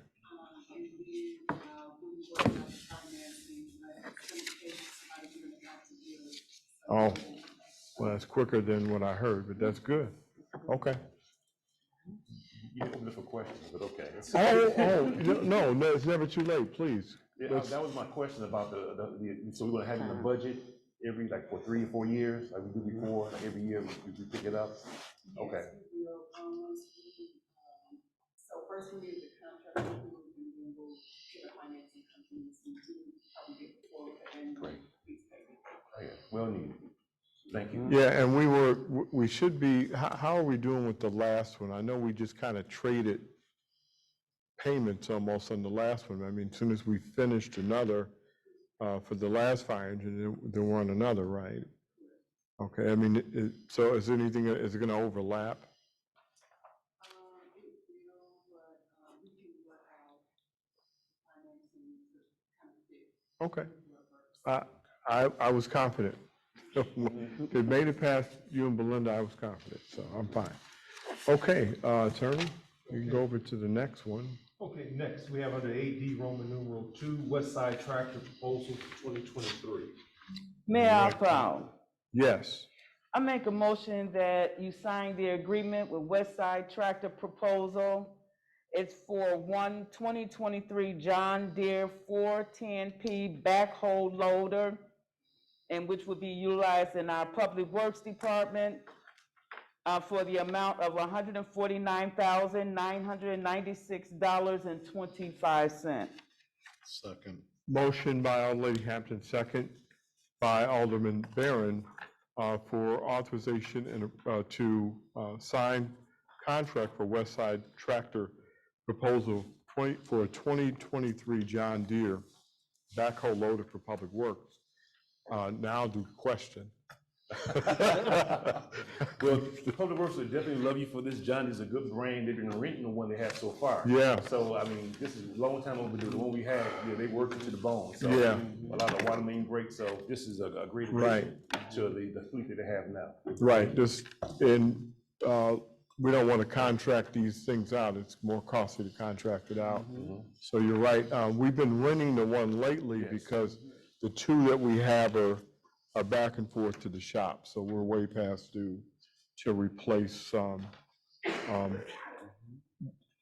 Speaker 1: Oh, well, that's quicker than what I heard, but that's good. Okay.
Speaker 10: You open it for questions, but okay.
Speaker 1: No, it's never too late, please.
Speaker 10: Yeah, that was my question about so we're gonna have it in the budget every, like, for 3 or 4 years, like we do before, like every year we pick it up? Okay.
Speaker 6: So first we need the contract, and then we'll get our financing companies and probably get the quote and.
Speaker 10: Great. Yeah, well needed. Thank you.
Speaker 1: Yeah, and we should be, how are we doing with the last one? I know we just kind of traded payments almost on the last one. I mean, as soon as we finished another, for the last fire engine, there weren't another, right? Okay, I mean, so is anything, is it gonna overlap?
Speaker 6: It will, but, we can work out financing to kind of fit.
Speaker 1: Okay. I was confident. If it made it past you and Belinda, I was confident, so I'm fine. Okay, attorney, you can go over to the next one.
Speaker 12: Okay, next, we have under AD Roman numeral 2, West Side Tractor Proposal for 2023.
Speaker 2: Mayor Alpao,
Speaker 1: Yes.
Speaker 2: I make a motion that you sign the agreement with West Side Tractor Proposal. It's for 2023 John Deere 410P backhoe loader, and which would be utilized in our Public Works Department for the amount of $149,996.25.
Speaker 5: Second.
Speaker 1: Motion by Alderlady Hampton, second by Alderman Barron for authorization and to sign contract for West Side Tractor Proposal for a 2023 John Deere backhoe loader for Public Works. Now the question.
Speaker 10: Well, Public Works would definitely love you for this. John is a good brand. They've been renting the one they have so far.
Speaker 1: Yeah.
Speaker 10: So, I mean, this is a long time overdue. The one we had, they worked into the bone. So,
Speaker 1: Yeah.
Speaker 10: a lot of water main breaks. So this is a great addition to the fleet that they have now.
Speaker 1: Right, and we don't want to contract these things out. It's more costly to contract it out. So you're right. We've been renting the one lately because the two that we have are back and forth to the shop. So we're way past due to replace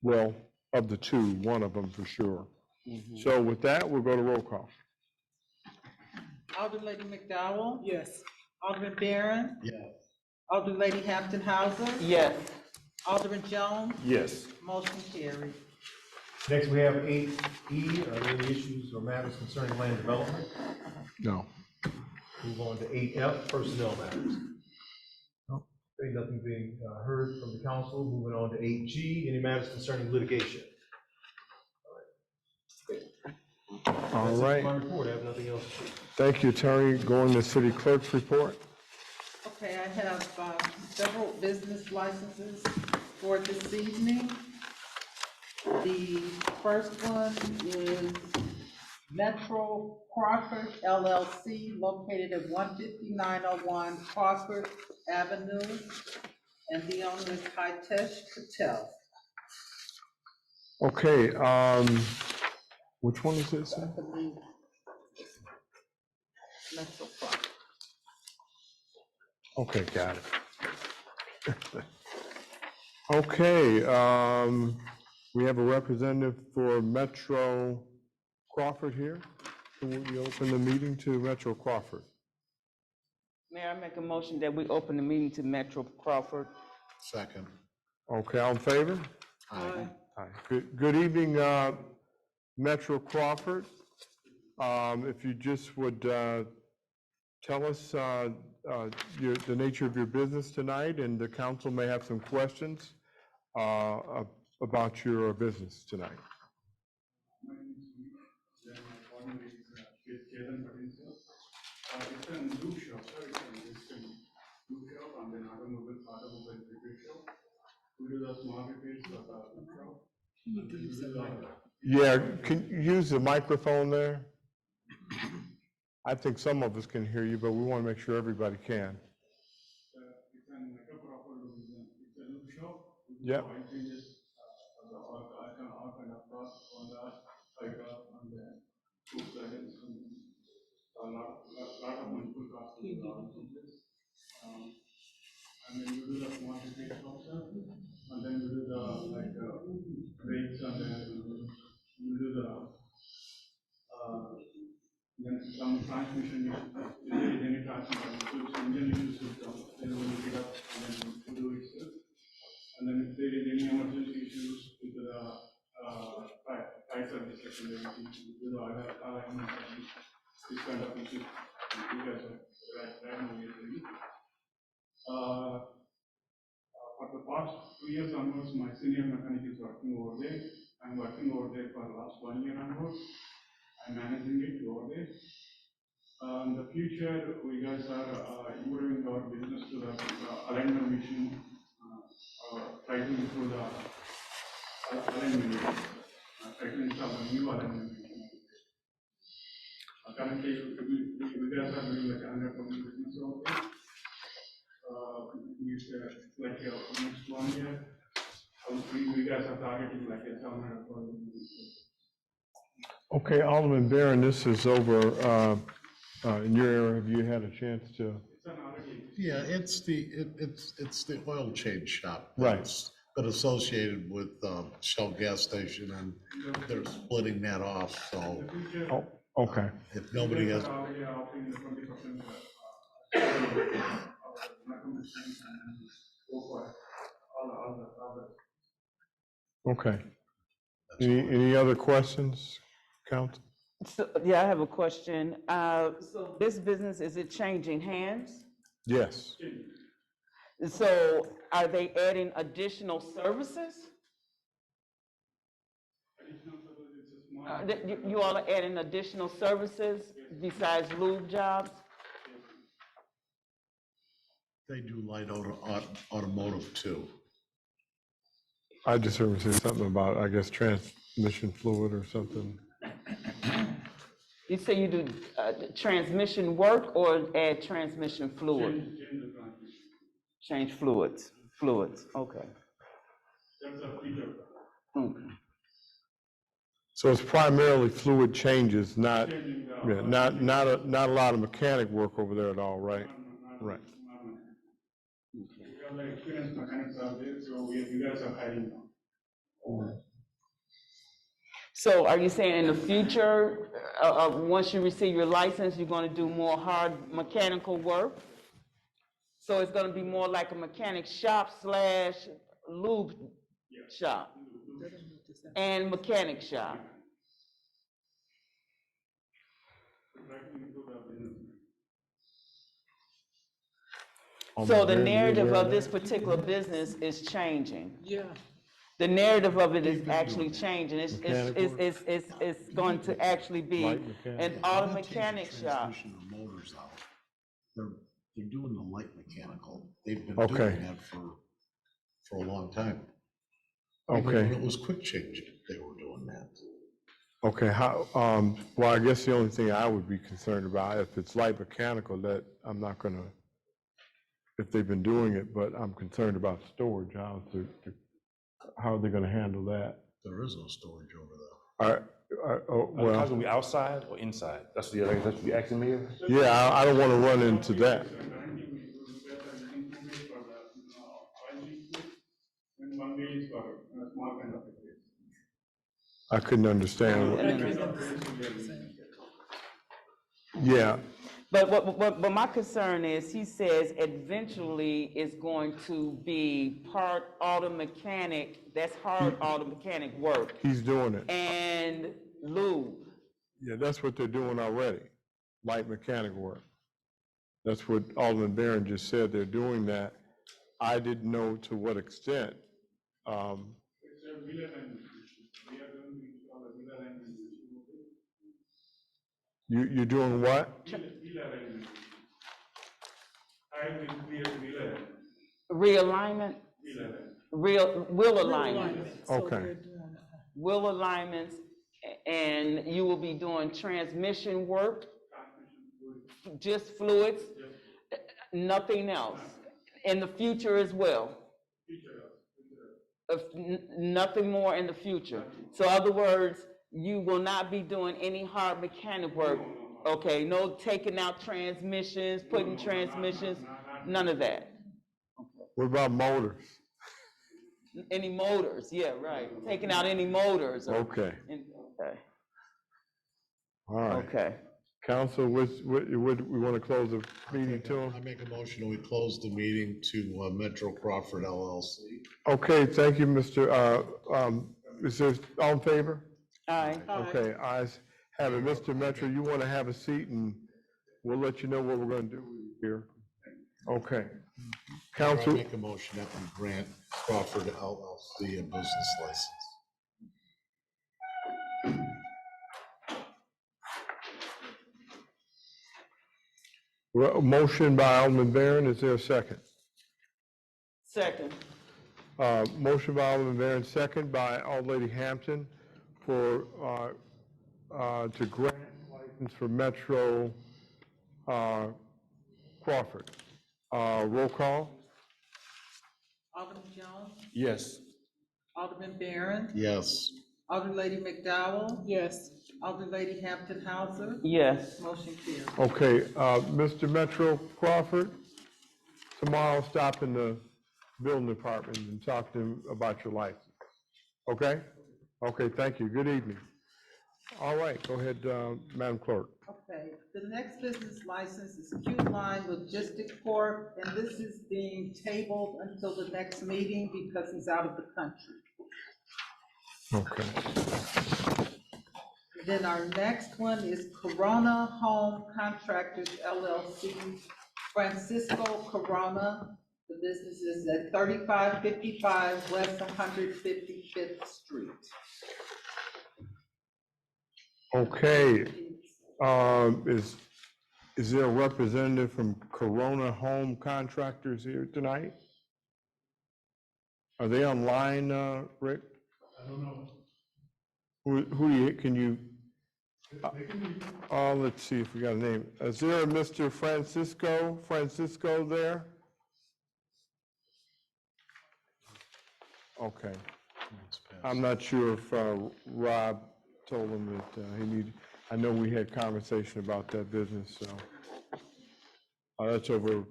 Speaker 1: Well, of the two, one of them for sure. So with that, we'll go to roll call.
Speaker 4: Alderman Lady McDowell?
Speaker 3: Yes.
Speaker 4: Alderman Barron?
Speaker 5: Yes.
Speaker 4: Alderman Lady Hampton Hauser?
Speaker 2: Yes.
Speaker 4: Alderman Jones?
Speaker 10: Yes.
Speaker 4: Motion carried.
Speaker 12: Next, we have 8E, are there any issues or matters concerning land development?
Speaker 1: No.
Speaker 12: Move on to 8F, personnel matters. Okay, nothing being heard from the council. Moving on to 8G, any matters concerning litigation?
Speaker 1: All
Speaker 12: That's it for
Speaker 1: right.
Speaker 12: my report, I have nothing else.
Speaker 1: Thank you, Terry. Going to city clerk's report.
Speaker 4: Okay, I have several business licenses for this evening. The first one is Metro Crawford LLC, located at 15901 Crawford Avenue, and the owner is Hitesh Patel.
Speaker 1: Okay, which one is this?
Speaker 4: I believe Metro Crawford.
Speaker 1: Okay, got it. Okay, we have a representative for Metro Crawford here. Can we open the meeting to Metro Crawford?
Speaker 2: Mayor, I make a motion that we open the meeting to Metro Crawford.
Speaker 5: Second.
Speaker 1: Okay, all in favor?
Speaker 5: Aye.
Speaker 1: Aye. Good evening, Metro Crawford. If you just would tell us the nature of your business tonight, and the council may have some questions about your business tonight.
Speaker 14: My name is Sweet, then my partner is Ketan Patel, sir. It's a new shop, sir. It's an existing new shop, and then automobile repair shop. We do the small repairs for the shop.
Speaker 1: Yeah, can you use the microphone there? I think some of us can hear you, but we want to make sure everybody can.
Speaker 14: It's an like a proper, it's a new shop.
Speaker 1: Yep.
Speaker 14: Oil changes, all kind of parts on the cycle, and then two plugins, and a lot of multiple costs. And then we do the small repair also, and then we do the like brakes, and then we do the then some transmission issues. If there is any transmission issues, engine issues will come, then we pick up and then we do it. And then if there is any emergency issues with the fire services and everything, with the alignment and this kind of issues, you guys are right now we are doing. For the past 2 years onwards, my senior mechanic is working over there. I'm working over there for the last 1 year onwards. I'm managing it over there. In the future, we guys are improving our business to the alignment machine, try to improve the alignment machine, try to install a new alignment machine. Currently, we guys are doing like 100% business over there. It's like next 1 year, we guys are targeting like a 700%.
Speaker 1: Okay, Alderman Barron, this is over in your area. Have you had a chance to?
Speaker 5: Yeah, it's the oil change shop.
Speaker 1: Right.
Speaker 5: It's been associated with Shell gas station, and they're splitting that off, so.
Speaker 1: Oh, okay.
Speaker 5: If nobody has.
Speaker 1: Okay. Any other questions, Council?
Speaker 2: So, yeah, I have a question. So this business, is it changing hands?
Speaker 1: Yes.
Speaker 2: So are they adding additional services? You all are adding additional services besides lube jobs?
Speaker 5: They do light automotive too.
Speaker 1: I just heard him say something about, I guess, transmission fluid or something.
Speaker 2: You say you do transmission work or add transmission fluid? Change fluids, okay. Okay.
Speaker 1: So it's primarily fluid changes, not a lot of mechanic work over there at all, right? Right.
Speaker 14: We have the experienced mechanics out there, so you guys are hiring now.
Speaker 2: So are you saying in the future, once you receive your license, you're gonna do more hard mechanical work? So it's gonna be more like a mechanic shop slash lube shop and mechanic shop? So the narrative of this particular business is changing.
Speaker 3: Yeah.
Speaker 2: The narrative of it is actually changing. It's going to actually be an auto mechanic shop.
Speaker 5: Transmission or motors out. They're doing the light mechanical. They've been
Speaker 1: Okay.
Speaker 5: doing that for a long time. Even
Speaker 1: Okay.
Speaker 5: when it was quick change, they were doing that.
Speaker 1: Okay, well, I guess the only thing I would be concerned about, if it's light mechanical, that I'm not gonna, if they've been doing it, but I'm concerned about storage, how are they gonna handle that?
Speaker 5: There is no storage over there.
Speaker 10: How's it
Speaker 1: Well,
Speaker 10: gonna be outside or inside? That's what you asking me?
Speaker 1: yeah, I don't wanna run into that.
Speaker 14: Currently, we do repair and income rate for the oil leak, and one way is for a small kind of a case.
Speaker 1: I couldn't understand. Yeah,
Speaker 2: But my concern is, he says eventually it's going to be part auto mechanic, that's hard auto mechanic work,
Speaker 1: he's doing it.
Speaker 2: and lube.
Speaker 1: Yeah, that's what they're doing already, light mechanic work. That's what Alderman Barron just said, they're doing that. I didn't know to what extent.
Speaker 14: It's a wheeler line machine. We are going to install a wheeler line machine.
Speaker 1: You're doing what?
Speaker 14: Wheeler line machine. I will create wheeler line.
Speaker 2: Realignment,
Speaker 14: Wheeler line.
Speaker 2: wheel alignment,
Speaker 1: Okay.
Speaker 2: wheel alignments, and you will be doing transmission work, just fluids, nothing else, in the future as well. Nothing more in the future. So in other words, you will not be doing any hard mechanic work. Okay, no taking out transmissions, putting transmissions, none of that.
Speaker 1: What about motors?
Speaker 2: Any motors, yeah, right. Taking out any motors.
Speaker 1: Okay.
Speaker 2: Okay.
Speaker 1: All right.
Speaker 2: Okay.
Speaker 1: Council, we want to close the meeting to?
Speaker 5: I make a motion, we close the meeting to Metro Crawford LLC.
Speaker 1: Okay, thank you, Mr. Is there, all in favor?
Speaker 2: Aye.
Speaker 1: Okay, ayes have it. Mr. Metro, you want to have a seat and we'll let you know what we're going to do here. Okay.
Speaker 5: I
Speaker 1: Council,
Speaker 5: make a motion that we grant Crawford LLC a business license.
Speaker 1: motion by Alderman Barron, is there a second?
Speaker 2: Second.
Speaker 1: Motion by Alderman Barron, second by Alderlady Hampton for, to grant license for Metro Crawford. Roll call?
Speaker 4: Alderman Jones,
Speaker 10: Yes.
Speaker 4: Alderman Barron,
Speaker 5: Yes.
Speaker 4: Alderlady McDowell,
Speaker 3: Yes.
Speaker 4: Alderlady Hampton Hauser,
Speaker 2: Yes.
Speaker 4: motion carries.
Speaker 1: Okay, Mr. Metro Crawford, tomorrow stop in the building department and talk to them about your license. Okay? Okay, thank you. Good evening. All right, go ahead, Madam Clerk.
Speaker 4: Okay, the next business license is Q Line Logistics Corp., and this is being tabled until the next meeting because he's out of the country.
Speaker 1: Okay.
Speaker 4: Then our next one is Corona Home Contractors LLC, Francisco Corona. The business is at 3555 West 155th Street.
Speaker 1: Okay, is there a representative from Corona Home Contractors here tonight? Are they online, Rick?
Speaker 14: I don't know.
Speaker 1: Can you, let's see if we got a name. Is there a Mr. Francisco there? Okay. I'm not sure if Rob told him that he needed, I know we had conversation about that business, so. That's over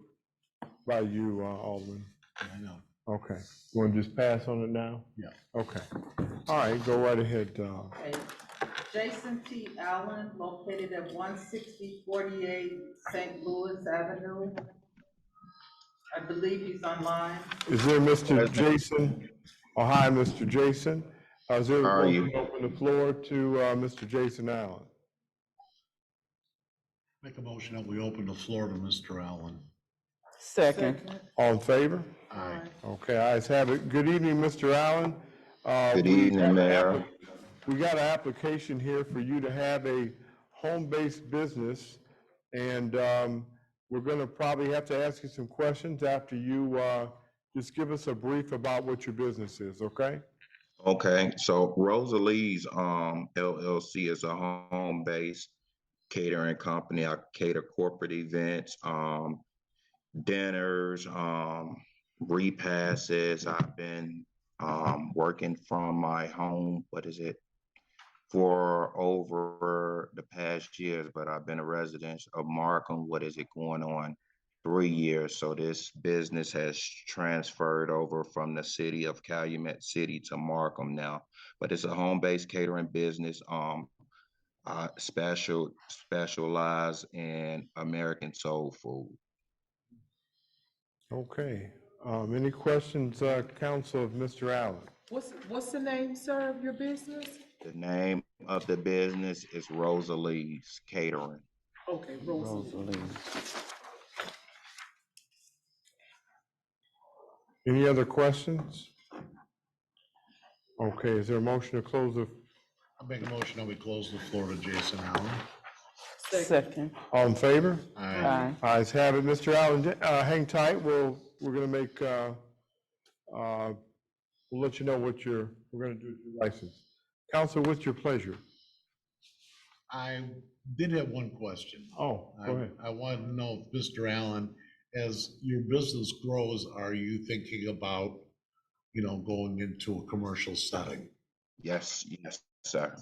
Speaker 1: by you, Alderman.
Speaker 5: I know.
Speaker 1: Okay, you want to just pass on it now?
Speaker 5: Yeah.
Speaker 1: Okay, all right, go right ahead.
Speaker 4: Okay. Jason T. Allen, located at 16048 St. Louis Avenue. I believe he's online.
Speaker 1: Is there Mr. Jason? Oh, hi, Mr. Jason. Is there a
Speaker 15: How are you?
Speaker 1: motion to open the floor to Mr. Jason Allen?
Speaker 5: Make a motion that we open the floor to Mr. Allen.
Speaker 2: Second.
Speaker 1: All in favor?
Speaker 5: Aye.
Speaker 1: Okay, ayes have it. Good evening, Mr. Allen.
Speaker 15: Good
Speaker 1: We
Speaker 15: evening,
Speaker 1: got an
Speaker 15: Mayor.
Speaker 1: We got an application here for you to have a home-based business, and we're gonna probably have to ask you some questions after you just give us a brief about what your business is, okay?
Speaker 15: Okay, so Rosalie's LLC is a home-based catering company. I cater corporate events, dinners, repasses. I've been working from my home, for over the past years, but I've been a resident of Markham, going on 3 years. So this business has transferred over from the city of Calumet City to Markham now. But it's a home-based catering business. I specialize in American soul food.
Speaker 1: Okay. Any questions, council, of Mr. Allen?
Speaker 3: What's the name, sir, of your business?
Speaker 15: The name of the business is Rosalie's Catering.
Speaker 3: Okay, Rosalie.
Speaker 1: Any other questions? Okay, is there a motion to close the,
Speaker 5: I make a motion that we close the floor to Jason Allen.
Speaker 2: Second.
Speaker 1: all in favor?
Speaker 2: Aye.
Speaker 1: Ayes have it. Mr. Allen, hang tight. We're gonna make, we'll let you know what we're gonna do with your license. Council, what's your pleasure?
Speaker 5: I did have one question.
Speaker 1: Oh, go ahead.
Speaker 5: I wanted to know if Mr. Allen, as your business grows, are you thinking about, going into a commercial setting?
Speaker 15: Yes, sir.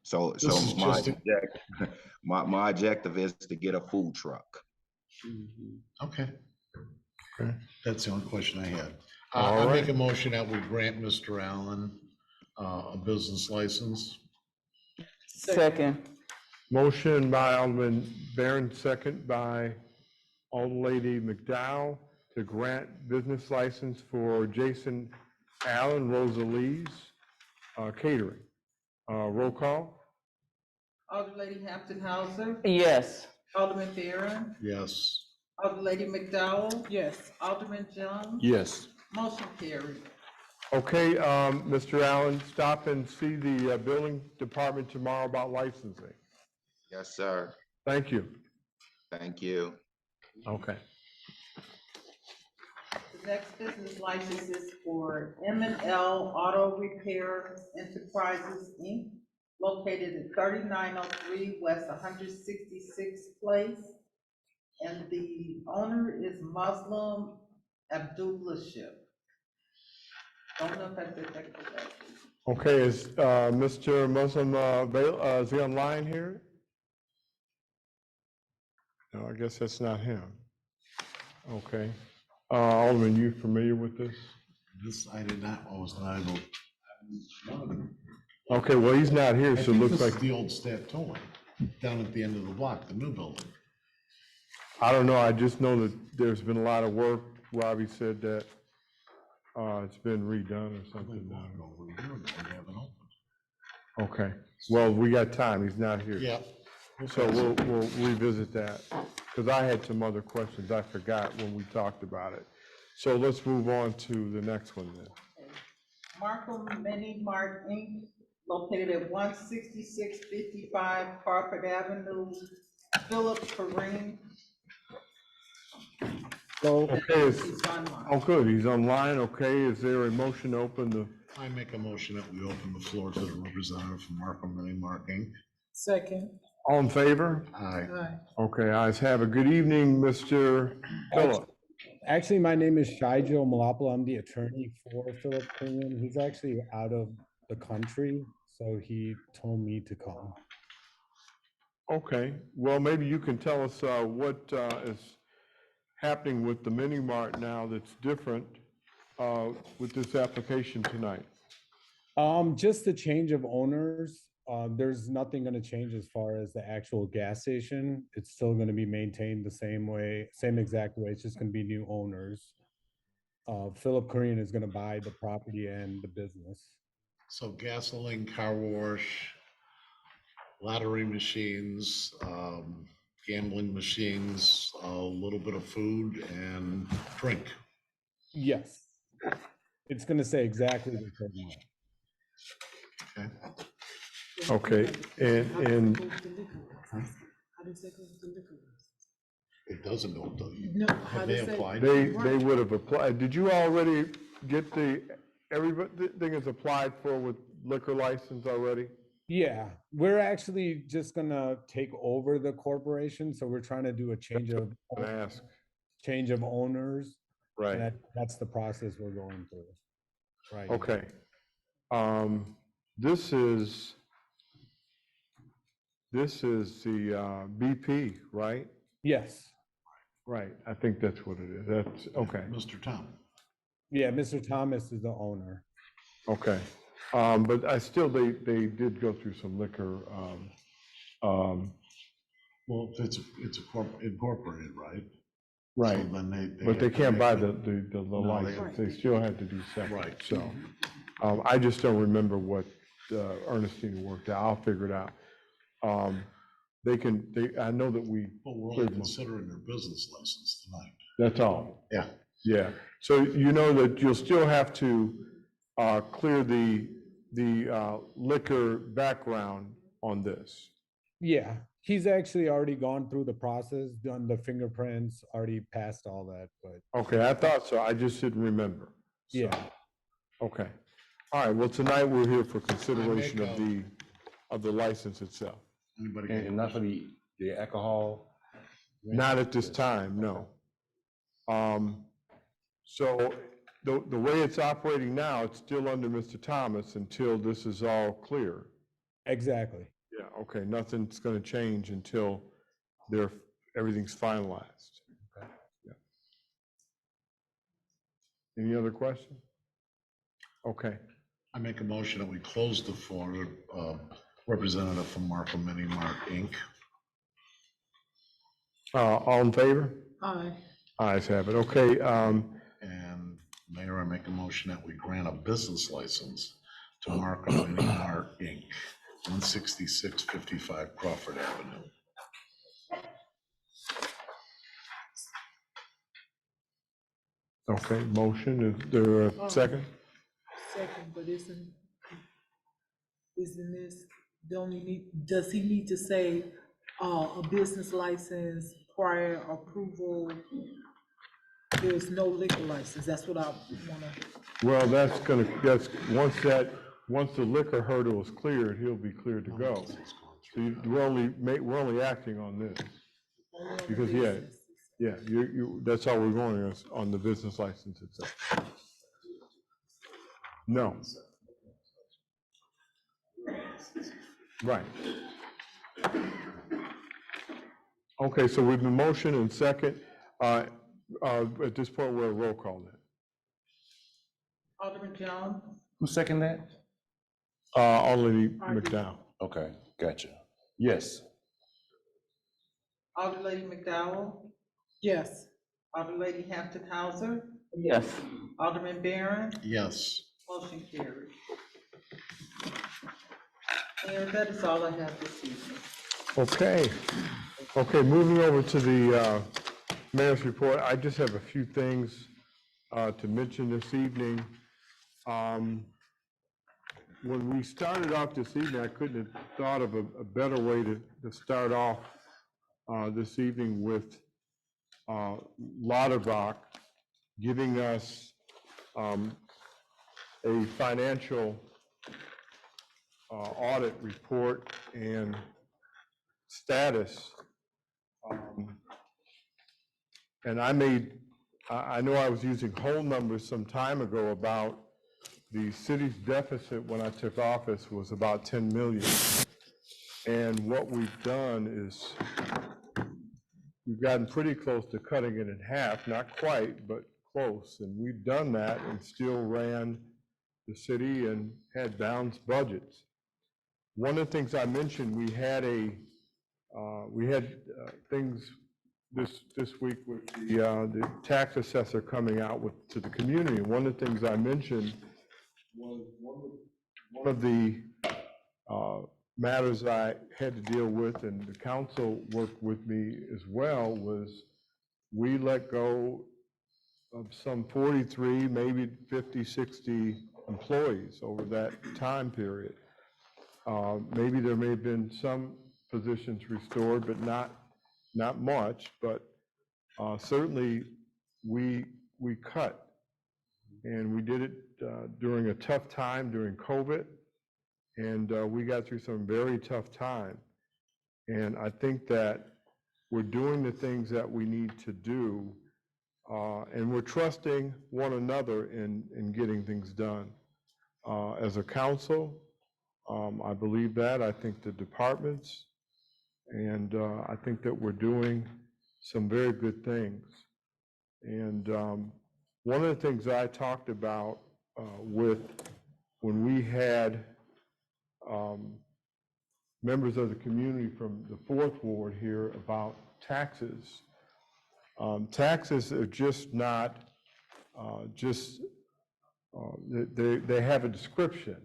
Speaker 15: So
Speaker 5: This is
Speaker 15: my
Speaker 5: just a-
Speaker 15: objective, my objective is to get a food truck.
Speaker 5: Okay.
Speaker 1: Okay.
Speaker 5: That's the only question I had.
Speaker 1: All
Speaker 5: I
Speaker 1: right.
Speaker 5: make a motion that we grant Mr. Allen a business license.
Speaker 2: Second.
Speaker 1: Motion by Alderman Barron, second by Alderlady McDowell to grant business license for Jason Allen, Rosalie's Catering. Roll call?
Speaker 4: Alderlady Hampton Hauser,
Speaker 2: Yes.
Speaker 4: Alderman Barron,
Speaker 5: Yes.
Speaker 4: Alderlady McDowell,
Speaker 3: Yes.
Speaker 4: Alderman Jones,
Speaker 1: Yes.
Speaker 4: motion carried.
Speaker 1: Okay, Mr. Allen, stop and see the building department tomorrow about licensing.
Speaker 15: Yes, sir.
Speaker 1: Thank you.
Speaker 15: Thank you.
Speaker 1: Okay.
Speaker 4: The next business license is for M&L Auto Repair Enterprises, Inc., located at 3903 West 166th Place. And the owner is Muslim Abdullahship. Don't know if I said that correctly.
Speaker 1: Okay, is Mr. Muslim, is he online here? No, I guess that's not him. Okay. Alderman, you familiar with this?
Speaker 5: This, I was not able.
Speaker 1: Okay, well, he's not here,
Speaker 5: I
Speaker 1: so it
Speaker 5: think
Speaker 1: looks
Speaker 5: this is
Speaker 1: like,
Speaker 5: the old Statoil, down at the end of the block, the new building.
Speaker 1: I don't know, I just know that there's been a lot of work. Robbie said that it's been redone or
Speaker 5: They
Speaker 1: something.
Speaker 5: bought it over a year ago, they haven't opened.
Speaker 1: Okay, well, we got time, he's not here.
Speaker 5: Yeah.
Speaker 1: So we'll revisit that, because I had some other questions I forgot when we talked about it. So let's move on to the next one then.
Speaker 4: Markham Mini Mart, Inc., located at 16655 Crawford Avenue, Philip Perrine.
Speaker 1: Okay,
Speaker 4: He's online.
Speaker 1: oh, good, he's online, okay, is there a motion to open the,
Speaker 5: I make a motion that we open the floor to the representative from Markham Mini Mart, Inc.
Speaker 3: Second.
Speaker 1: all in favor?
Speaker 5: Aye.
Speaker 3: Aye.
Speaker 1: Okay, ayes have a good evening, Mr. Philip.
Speaker 16: Actually, my name is Shaijo Malapala. I'm the attorney for Philip Quinlan. He's actually out of the country, so he told me to come.
Speaker 1: Okay, well, maybe you can tell us what is happening with the mini mart now that's different with this application tonight?
Speaker 16: Just the change of owners. There's nothing gonna change as far as the actual gas station. It's still gonna be maintained the same way, same exact way. It's just gonna be new owners. Philip Korean is gonna buy the property and the business.
Speaker 5: So gasoline, car wash, lottery machines, gambling machines, a little bit of food and drink.
Speaker 16: Yes. It's gonna say exactly the same way.
Speaker 5: Okay.
Speaker 1: Okay, and
Speaker 6: How does that go with the liquor license?
Speaker 5: It doesn't go to you.
Speaker 6: No, how
Speaker 5: Have they
Speaker 6: does that-
Speaker 5: applied?
Speaker 1: they would have applied. Did you already get everything is applied for with liquor license already?
Speaker 16: Yeah, we're actually just gonna take over the corporation, so we're trying to do a change of owners.
Speaker 1: Right.
Speaker 16: And that's the process we're going through. Right.
Speaker 1: Okay. This is the BP, right?
Speaker 16: Yes.
Speaker 1: Right, I think that's what it is. That's, okay.
Speaker 5: Mr. Tom.
Speaker 16: Yeah, Mr. Thomas is the owner.
Speaker 1: Okay, but they did go through some liquor,
Speaker 5: Well, if it's incorporated, right?
Speaker 1: right,
Speaker 5: So then
Speaker 1: but they
Speaker 5: have to
Speaker 1: can't
Speaker 5: make
Speaker 1: buy
Speaker 5: it-
Speaker 1: the
Speaker 5: No, they-
Speaker 1: license, they still have to do separate,
Speaker 5: Right.
Speaker 1: so. I just don't remember what Ernestine worked out, I'll figure it out. I know that we.
Speaker 5: But we're only
Speaker 1: cleared most-
Speaker 5: considering their business license tonight.
Speaker 1: That's all.
Speaker 5: Yeah.
Speaker 1: Yeah, so you know that you'll still have to clear the liquor background on this.
Speaker 16: Yeah, he's actually already gone through the process, done the fingerprints, already passed all that, but
Speaker 1: Okay, I thought so, I just didn't remember. So,
Speaker 16: yeah.
Speaker 1: okay, all right, well, tonight we're here for consideration of the license itself.
Speaker 5: Anybody?
Speaker 10: And not for the alcohol?
Speaker 1: Not at this time, no. So the way it's operating now, it's still under Mr. Thomas until this is all clear.
Speaker 16: Exactly.
Speaker 1: Yeah, okay, nothing's gonna change until everything's finalized. Okay. Yeah. Any other questions? Okay.
Speaker 5: I make a motion that we close the floor, representative from Markham Mini Mart, Inc.
Speaker 1: All in favor?
Speaker 3: Aye.
Speaker 1: Ayes have it, okay,
Speaker 5: And Mayor, I make a motion that we grant a business license to Markham Mini Mart, Inc., 16655 Crawford Avenue.
Speaker 1: okay, motion, is there a second?
Speaker 3: Second, but isn't this, does he need to say, a business license, prior approval? There's no liquor license, that's what I wanna.
Speaker 1: Well, once the liquor hurdle is cleared, he'll be cleared to go. So we're only acting on this. Because, that's all we're going on the business license itself. No. Right. Okay, so we've been motion and second. At this point, we're a roll call then.
Speaker 4: Alderman Jones,
Speaker 10: Who second that?
Speaker 1: Alderman McDowell.
Speaker 10: Okay, gotcha. Yes.
Speaker 4: Alderman Lady McDowell,
Speaker 3: Yes.
Speaker 4: Alderman Lady Hampton Hauser,
Speaker 2: Yes.
Speaker 4: Alderman Barron,
Speaker 5: Yes.
Speaker 4: motion carried. And that is all I have this evening.
Speaker 1: Okay, moving over to the mayor's report, I just have a few things to mention this evening. When we started off this evening, I couldn't have thought of a better way to start off this evening with Lauterbach giving us a financial audit report and status. And I know I was using whole numbers some time ago about the city's deficit when I took office was about 10 million. And what we've done is we've gotten pretty close to cutting it in half, not quite, but close. And we've done that and still ran the city and had balanced budgets. One of the things I mentioned, we had things this week with the tax assessor coming out to the community. One of the things I mentioned was one of the matters I had to deal with, and the council worked with me as well, was we let go of some 43, maybe 50, 60 employees over that time period. Maybe there may have been some positions restored, but not much, but certainly we cut. And we did it during a tough time during COVID, and we got through some very tough time. And I think that we're doing the things that we need to do, and we're trusting one another in getting things done. As a council, I believe that. I think the departments, and I think that we're doing some very good things. And one of the things I talked about when we had members of the community from the 4th Ward here about taxes. Taxes are just not they have a description.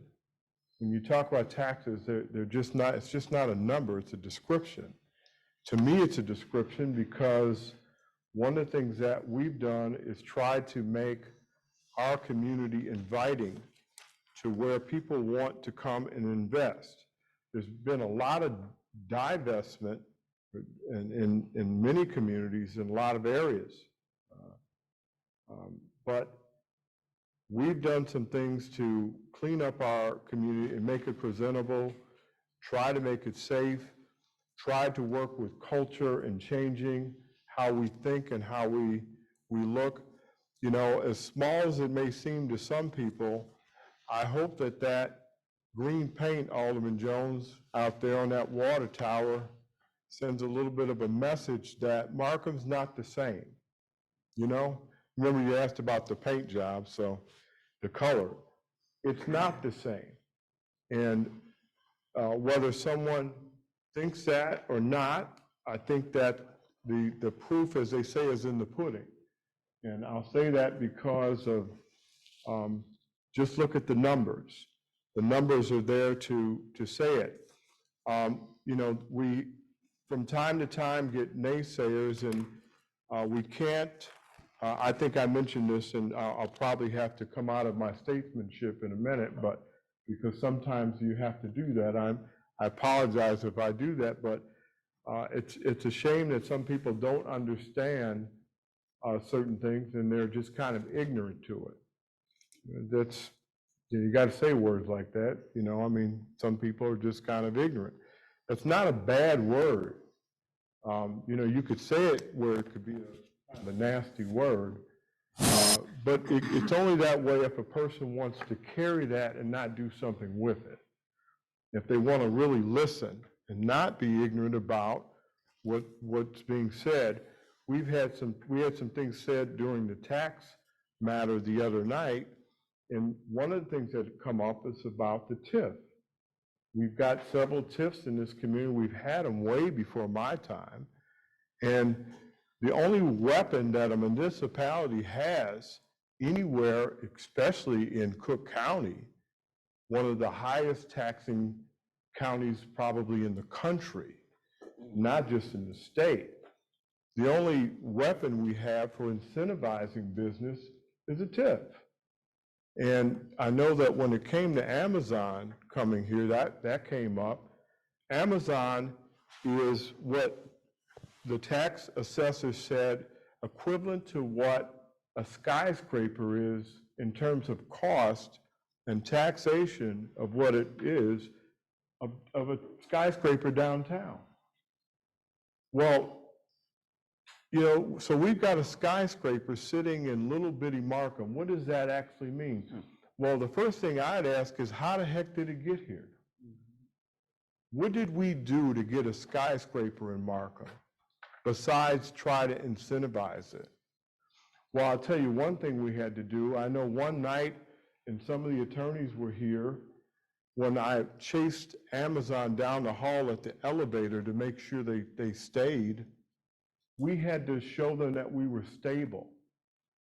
Speaker 1: When you talk about taxes, they're just not, it's just not a number, it's a description. To me, it's a description because one of the things that we've done is try to make our community inviting to where people want to come and invest. There's been a lot of divestment in many communities in a lot of areas. But we've done some things to clean up our community and make it presentable, try to make it safe, try to work with culture and changing how we think and how we look. You know, as small as it may seem to some people, I hope that green paint, Alderman Jones, out there on that water tower sends a little bit of a message that Markham's not the same. You know, remember you asked about the paint job, so the color, it's not the same. And whether someone thinks that or not, I think that the proof, as they say, is in the pudding. And I'll say that because of just look at the numbers. The numbers are there to say it. You know, we from time to time get naysayers, and we can't, I think I mentioned this, and I'll probably have to come out of my statesmanship in a minute, but because sometimes you have to do that. I apologize if I do that, but it's a shame that some people don't understand certain things, and they're just kind of ignorant to it. That's, you got to say words like that, you know, I mean, some people are just kind of ignorant. That's not a bad word. You know, you could say it where it could be a nasty word, but it's only that way if a person wants to carry that and not do something with it. If they want to really listen and not be ignorant about what's being said. We had some things said during the tax matter the other night, and one of the things that had come up is about the TIF. We've got several TIFs in this community. We've had them way before my time. And the only weapon that a municipality has anywhere, especially in Cook County, one of the highest taxing counties probably in the country, not just in the state. The only weapon we have for incentivizing business is a TIF. And I know that when it came to Amazon coming here, that came up. Amazon is what the tax assessor said equivalent to what a skyscraper is in terms of cost and taxation of what it is of a skyscraper downtown. Well, you know, so we've got a skyscraper sitting in little bitty Markham. What does that actually mean? Well, the first thing I'd ask is, how the heck did it get here? What did we do to get a skyscraper in Markham besides try to incentivize it? Well, I'll tell you one thing we had to do. I know one night, and some of the attorneys were here, when I chased Amazon down the hall at the elevator to make sure they stayed, we had to show them that we were stable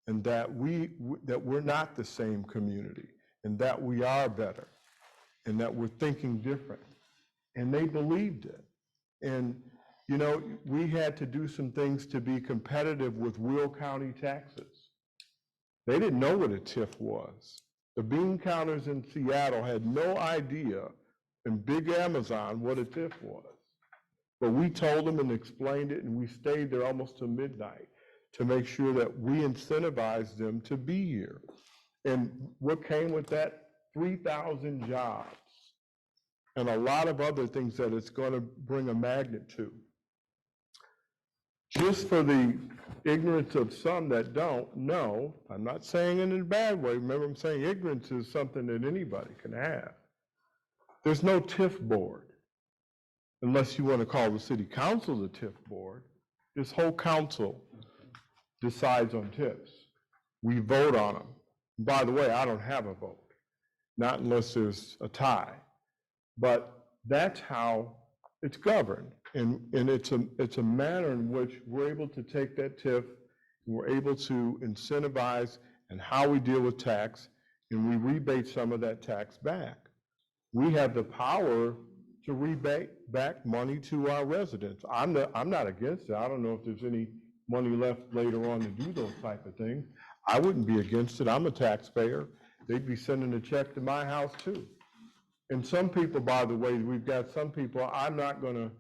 Speaker 1: and that we're not the same community and that we are better and that we're thinking different. And they believed it. And, you know, we had to do some things to be competitive with Will County taxes. They didn't know what a TIF was. The bean counters in Seattle had no idea, and big Amazon, what a TIF was. But we told them and explained it, and we stayed there almost till midnight to make sure that we incentivized them to be here. And what came with that? 3,000 jobs and a lot of other things that it's going to bring a magnet to. Just for the ignorance of some that don't know, I'm not saying it in a bad way. Remember, I'm saying ignorance is something that anybody can have. There's no TIF board, unless you want to call the city council the TIF board. This whole council decides on TIFs. We vote on them. By the way, I don't have a vote, not unless there's a tie. But that's how it's governed. And it's a manner in which we're able to take that TIF, and we're able to incentivize and how we deal with tax, and we rebate some of that tax back. We have the power to rebate back money to our residents. I'm not against it. I don't know if there's any money left later on to do those type of things. I wouldn't be against it. I'm a taxpayer. They'd be sending a check to my house too. And some people, by the way, we've got some people, I'm not going to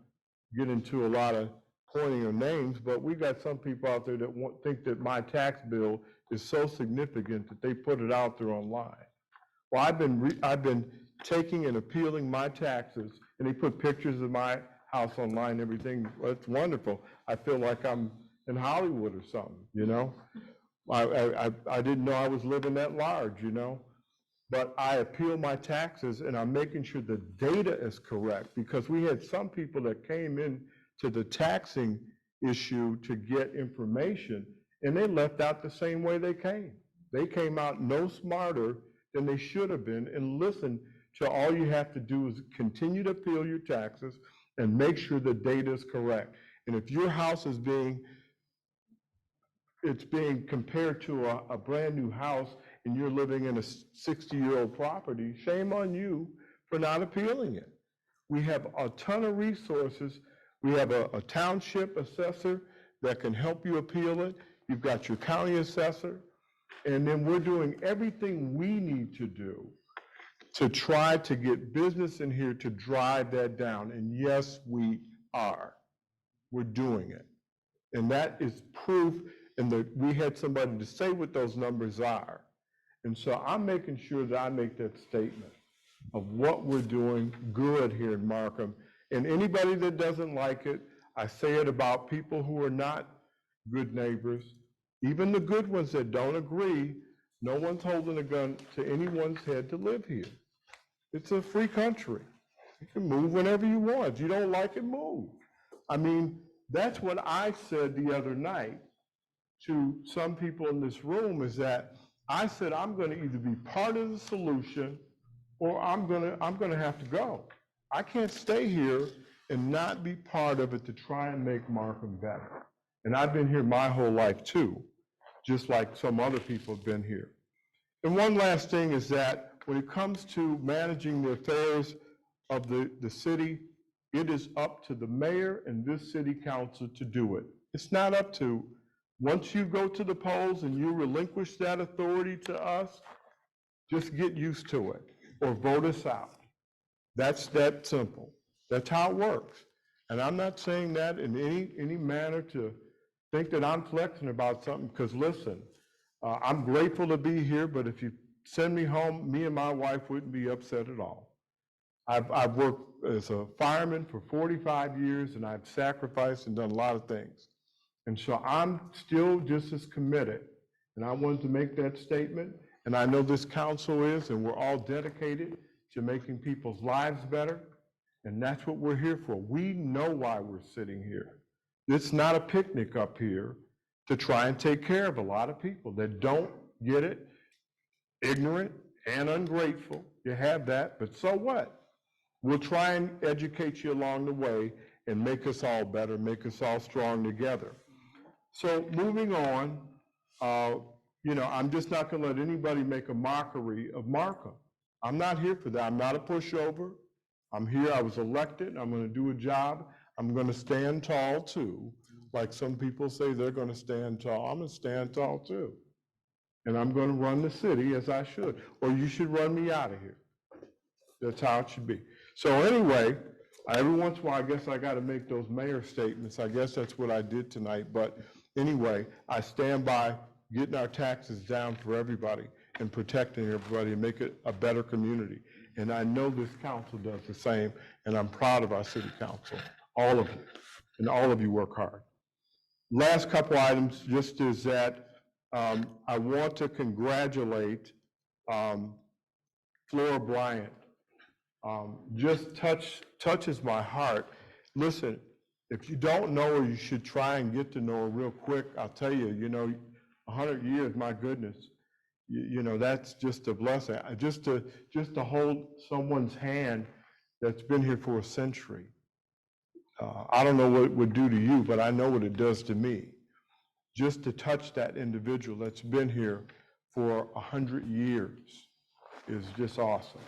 Speaker 1: get into a lot of pointing of names, but we got some people out there that think that my tax bill is so significant that they put it out there online. Well, I've been taking and appealing my taxes, and they put pictures of my house online and everything. Well, it's wonderful. I feel like I'm in Hollywood or something, you know? I didn't know I was living that large, you know? But I appeal my taxes, and I'm making sure the data is correct, because we had some people that came in to the taxing issue to get information, and they left out the same way they came. They came out no smarter than they should have been, and listen to all you have to do is continue to appeal your taxes and make sure the data is correct. And if your house is being compared to a brand new house and you're living in a 60-year-old property, shame on you for not appealing it. We have a ton of resources. We have a township assessor that can help you appeal it. You've got your county assessor. And then we're doing everything we need to do to try to get business in here to drive that down. And yes, we are. We're doing it. And that is proof, and we had somebody to say what those numbers are. And so I'm making sure that I make that statement of what we're doing good here in Markham. And anybody that doesn't like it, I say it about people who are not good neighbors, even the good ones that don't agree. No one's holding a gun to anyone's head to live here. It's a free country. You can move whenever you want. If you don't like it, move. I mean, that's what I said the other night to some people in this room, is that I said I'm going to either be part of the solution or I'm going to have to go. I can't stay here and not be part of it to try and make Markham better. And I've been here my whole life too, just like some other people have been here. And one last thing is that when it comes to managing the affairs of the city, it is up to the mayor and this city council to do it. It's not up to, once you go to the polls and you relinquish that authority to us, just get used to it or vote us out. That's that simple. That's how it works. And I'm not saying that in any manner to think that I'm flexing about something, because listen, I'm grateful to be here, but if you send me home, me and my wife wouldn't be upset at all. I've worked as a fireman for 45 years, and I've sacrificed and done a lot of things. And so I'm still just as committed. And I wanted to make that statement. And I know this council is, and we're all dedicated to making people's lives better. And that's what we're here for. We know why we're sitting here. It's not a picnic up here to try and take care of a lot of people that don't get it, ignorant and ungrateful. You have that, but so what? We'll try and educate you along the way and make us all better, make us all strong together. So moving on, I'm just not going to let anybody make a mockery of Markham. I'm not here for that. I'm not a pushover. I'm here. I was elected. I'm going to do a job. I'm going to stand tall too. Like some people say they're going to stand tall. I'm going to stand tall too. And I'm going to run the city as I should. Or you should run me out of here. That's how it should be. So anyway, every once in a while, I guess I got to make those mayor statements. I guess that's what I did tonight. But anyway, I stand by getting our taxes down for everybody and protecting everybody and make it a better community. And I know this council does the same, and I'm proud of our city council, all of you, and all of you work hard. Last couple items just is that I want to congratulate Flora Bryant. Just touches my heart. Listen, if you don't know her, you should try and get to know her real quick. I'll tell you, 100 years, my goodness, that's just a blessing. Just to hold someone's hand that's been here for a century. I don't know what it would do to you, but I know what it does to me. Just to touch that individual that's been here for 100 years is just awesome.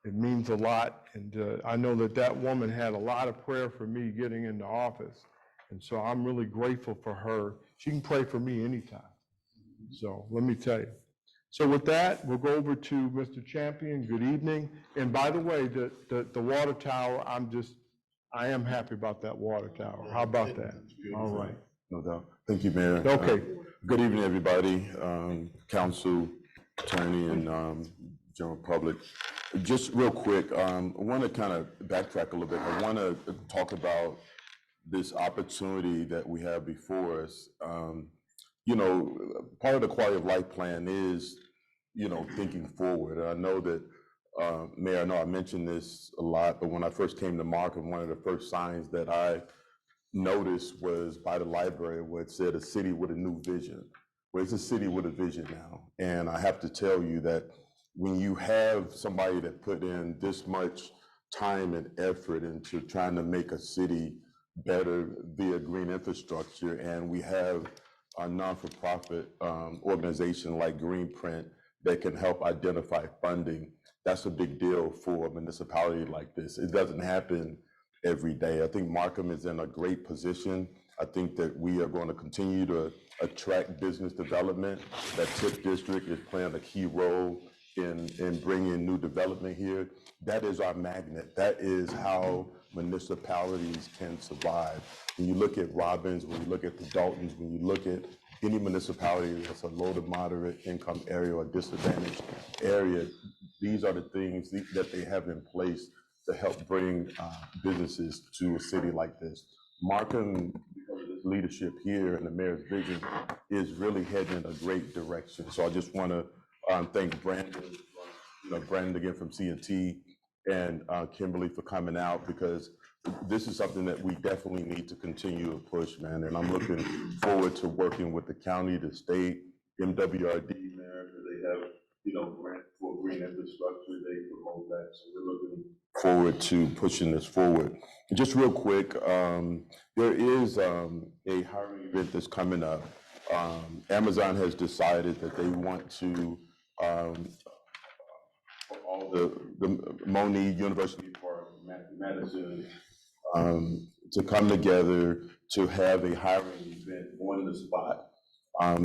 Speaker 1: It means a lot, and I know that woman had a lot of prayer for me getting into office, and so I'm really grateful for her. She can pray for me anytime, so let me tell you. So with that, we'll go over to Mr. Champion. Good evening. And by the way, the water tower, I am happy about that water tower. How about that? All right.
Speaker 8: No doubt. Thank you, Mayor.
Speaker 1: Okay.
Speaker 8: Good evening, everybody, council, attorney, and general public. Just real quick, I want to kind of backtrack a little bit. I want to talk about this opportunity that we have before us. Part of the quality of life plan is, thinking forward. And I know that, Mayor, I know I mentioned this a lot, but when I first came to Markham, one of the first signs that I noticed was by the library where it said a city with a new vision. Well, it's a city with a vision now. And I have to tell you that when you have somebody that put in this much time and effort into trying to make a city better via green infrastructure, and we have a non-for-profit organization like Greenprint that can help identify funding, that's a big deal for a municipality like this. It doesn't happen every day. I think Markham is in a great position. I think that we are going to continue to attract business development. That TIP district is playing a key role in bringing new development here. That is our magnet. That is how municipalities can survive. When you look at Robbins, when you look at the Daltons, when you look at any municipality that's a low to moderate income area or disadvantaged area, these are the things that they have in place to help bring businesses to a city like this. Markham, because of this leadership here and the mayor's vision, is really heading in a great direction. So I just want to thank Brandon, Brandon again from C&T, and Kimberly for coming out, because this is something that we definitely need to continue to push, man. And I'm looking forward to working with the county, the state, MWRD, Mayor, because they have, grant for green infrastructure, they promote that. So we're looking forward to pushing this forward. And just real quick, there is a hiring event that's coming up. Amazon has decided that they want to, for all the Mooney University Park, Madison, to come together to have a hiring event on the spot.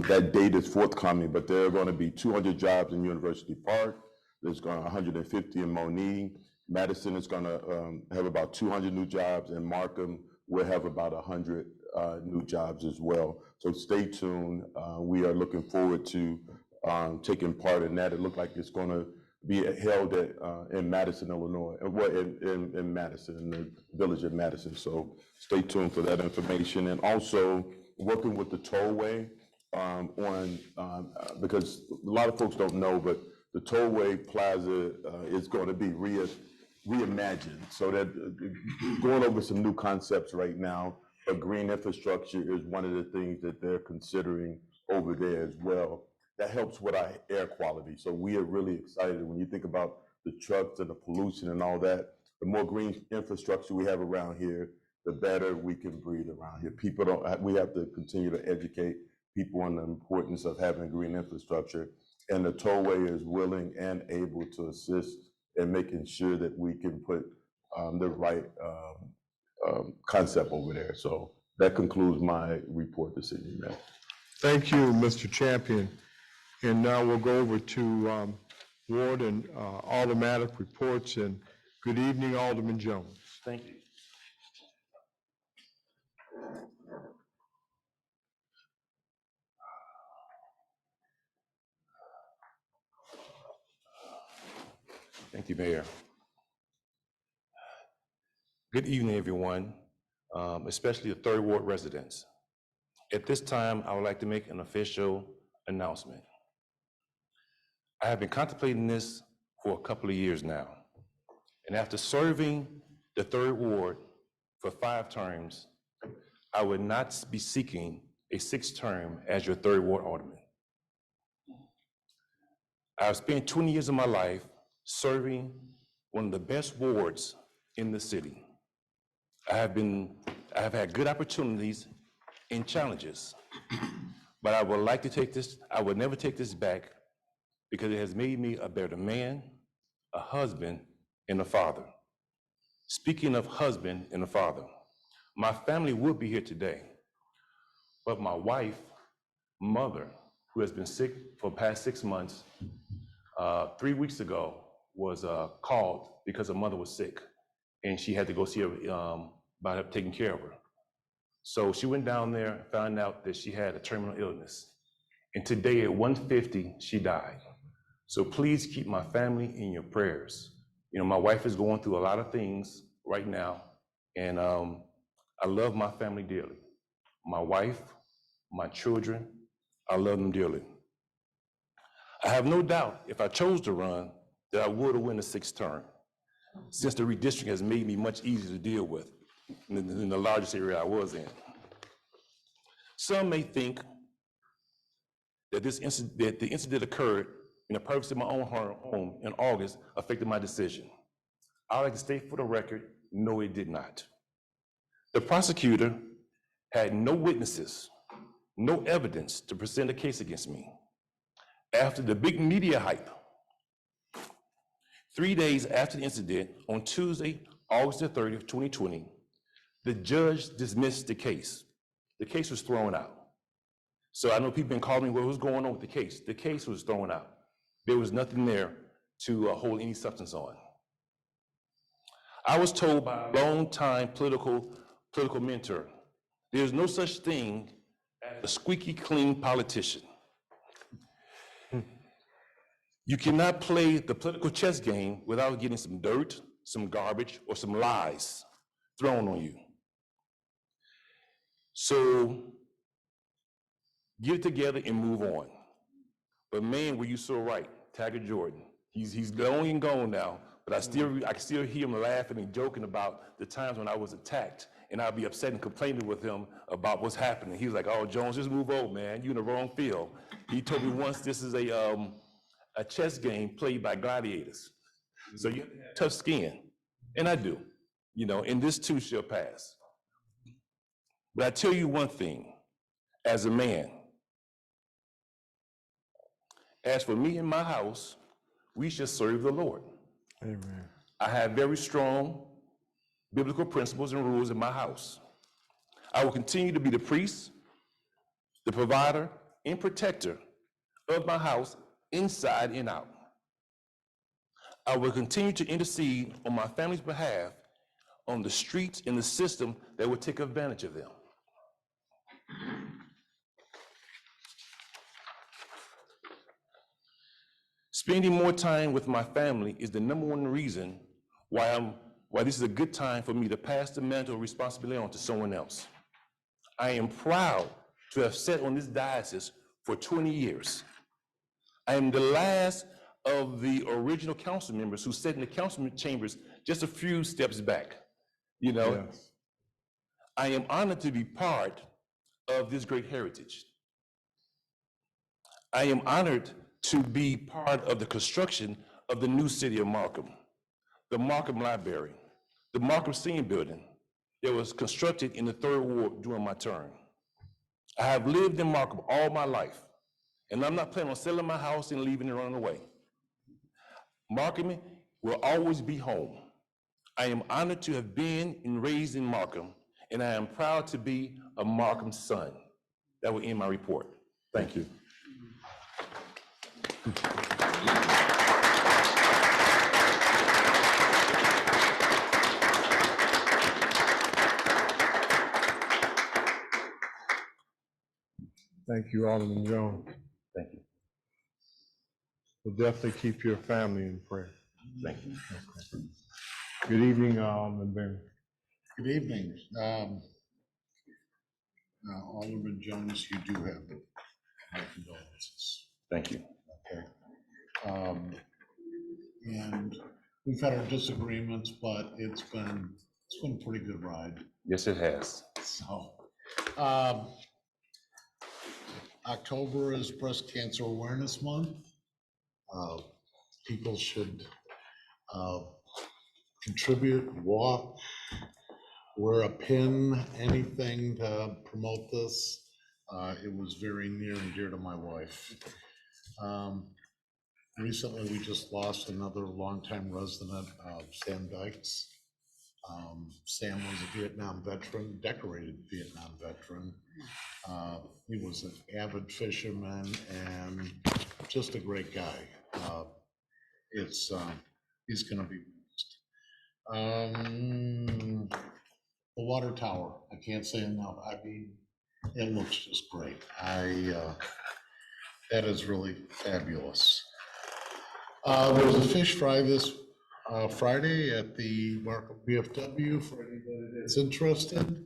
Speaker 8: That date is forthcoming, but there are going to be 200 jobs in University Park. There's going to 150 in Mooney. Madison is going to have about 200 new jobs, and Markham will have about 100 new jobs as well. So stay tuned. We are looking forward to taking part in that. It looks like it's going to be held in Madison, Illinois, well, in Madison, in the village of Madison. So stay tuned for that information. And also working with the tollway because a lot of folks don't know, but the tollway plaza is going to be reimagined. So that going over some new concepts right now but green infrastructure is one of the things that they're considering over there as well. That helps with our air quality. So we are really excited when you think about the trucks and the pollution and all that. The more green infrastructure we have around here, the better we can breathe around here. People don't, we have to continue to educate people on the importance of having green infrastructure. And the tollway is willing and able to assist in making sure that we can put the right concept over there. So that concludes my report this evening, man.
Speaker 1: Thank you, Mr. Champion. And now we'll go over to Ward and automatic reports. And good evening, Alderman Jones.
Speaker 10: Thank you. Thank you, Mayor. Good evening, everyone, especially the Third Ward residents. At this time, I would like to make an official announcement. I have been contemplating this for a couple of years now, and after serving the Third Ward for 5 terms, I would not be seeking a 6th term as your Third Ward Alderman. I've spent 20 years of my life serving one of the best wards in the city. I have had good opportunities and challenges, but I would like to take this, I would never take this back because it has made me a better man, a husband, and a father. Speaking of husband and a father, my family would be here today, but my wife, mother, who has been sick for the past 6 months, 3 weeks ago was called because her mother was sick and she had to go see her about taking care of her. So she went down there and found out that she had a terminal illness. And today at 1:50, she died. So please keep my family in your prayers. You know, my wife is going through a lot of things right now, and I love my family dearly. My wife, my children, I love them dearly. I have no doubt if I chose to run that I would have won the 6th term, since the redistricting has made me much easier to deal with in the largest area I was in. Some may think that the incident occurred in the privacy of my own home in August affected my decision. I would like to state for the record, no, it did not. The prosecutor had no witnesses, no evidence to present a case against me. After the big media hype, 3 days after the incident, on Tuesday, August the 30th, 2020, the judge dismissed the case. The case was thrown out. So I know people been calling me, what was going on with the case? The case was thrown out. There was nothing there to hold any substance on. I was told by a long-time political mentor, there's no such thing as a squeaky clean politician. You cannot play the political chess game without getting some dirt, some garbage, or some lies thrown on you. So get it together and move on. But man, were you so right, Taggart Jordan. He's long and gone now, but I can still hear him laughing and joking about the times when I was attacked, and I'd be upset and complaining with him about what's happening. He was like, "Oh, Jones, just move over, man. You're in the wrong field." He told me once this is a chess game played by gladiators. So you have to have tough skin, and I do, you know, and this too shall pass. But I tell you one thing, as a man, as for me and my house, we shall serve the Lord.
Speaker 1: Amen.
Speaker 10: I have very strong biblical principles and rules in my house. I will continue to be the priest, the provider, and protector of my house inside and out. I will continue to intercede on my family's behalf on the streets and the system that would take advantage of them. Spending more time with my family is the #1 reason why this is a good time for me to pass the mantle of responsibility on to someone else. I am proud to have sat on this diocese for 20 years. I am the last of the original council members who sat in the council chambers just a few steps back, you know?
Speaker 1: Yes.
Speaker 10: I am honored to be part of this great heritage. I am honored to be part of the construction of the new city of Markham, the Markham Library, the Markham Senior Building that was constructed in the 3rd Ward during my term. I have lived in Markham all my life, and I'm not planning on selling my house and leaving and running away. Markham will always be home. I am honored to have been and raised in Markham, and I am proud to be a Markham son. That will end my report. Thank you.
Speaker 1: Thank you, Alderman Jones.
Speaker 10: Thank you.
Speaker 1: We'll definitely keep your family in prayer.
Speaker 10: Thank you.
Speaker 1: Okay. Good evening, Alderman Barron.
Speaker 5: Good evening. Alderman Jones, you do have my condolences.
Speaker 10: Thank you.
Speaker 5: Okay. And we've had our disagreements, but it's been a pretty good ride.
Speaker 10: Yes, it has.
Speaker 5: So, October is Breast Cancer Awareness Month. People should contribute, walk, wear a pin, anything to promote this. It was very near and dear to my wife. Recently, we just lost another longtime resident of Sam Dykes. Sam was a Vietnam veteran, decorated Vietnam veteran. He was an avid fisherman and just a great guy. He's going to be missed. The water tower, I can't say enough. I mean, it looks just great. That is really fabulous. There's a fish fry this Friday at the Markham VFW for anybody that's interested.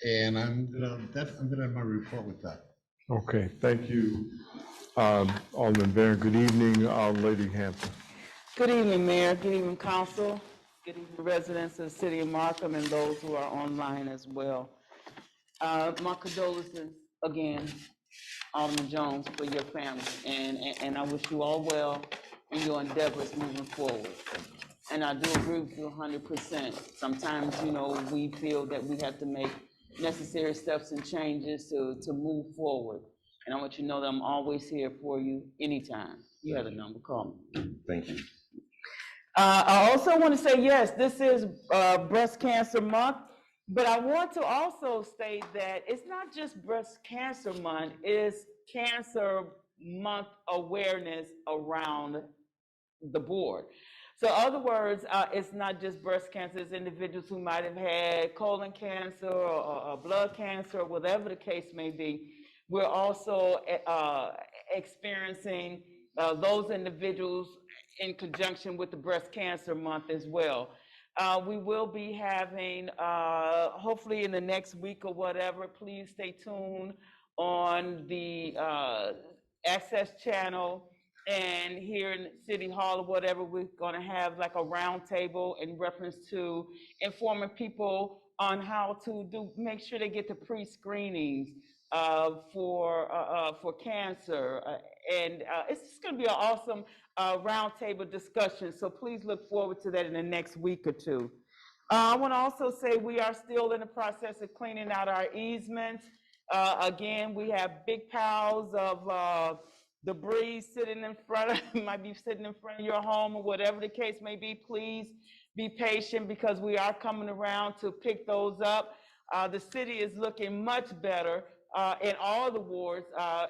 Speaker 5: And I'm gonna have my report with that.
Speaker 1: Okay, thank you, Alderman Barron. Good evening, Lady Hampton.
Speaker 2: Good evening, Mayor. Good evening, Council. Good evening, residents of the city of Markham and those who are online as well. My condolences again, Alderman Jones, for your family, and I wish you all well in your endeavors moving forward. And I do agree with you 100%. Sometimes, we feel that we have to make necessary steps and changes to move forward. And I want you to know that I'm always here for you anytime. You have a number, call me.
Speaker 10: Thank you.
Speaker 2: I also want to say, yes, this is Breast Cancer Month, but I want to also state that it's not just Breast Cancer Month, it's Cancer Month awareness around the board. So in other words, it's not just breast cancer, it's individuals who might have had colon cancer or blood cancer, or whatever the case may be. We're also experiencing those individuals in conjunction with the Breast Cancer Month as well. We will be having, hopefully in the next week or whatever, please stay tuned on the Access Channel and here in City Hall or whatever. We're gonna have like a round table in reference to informing people on how to make sure they get the pre-screenings for cancer. And it's just gonna be an awesome roundtable discussion. So please look forward to that in the next week or two. I want to also say we are still in the process of cleaning out our easements. Again, we have big piles of debris sitting in front of, might be sitting in front of your home or whatever the case may be. Please be patient because we are coming around to pick those up. The city is looking much better in all the wards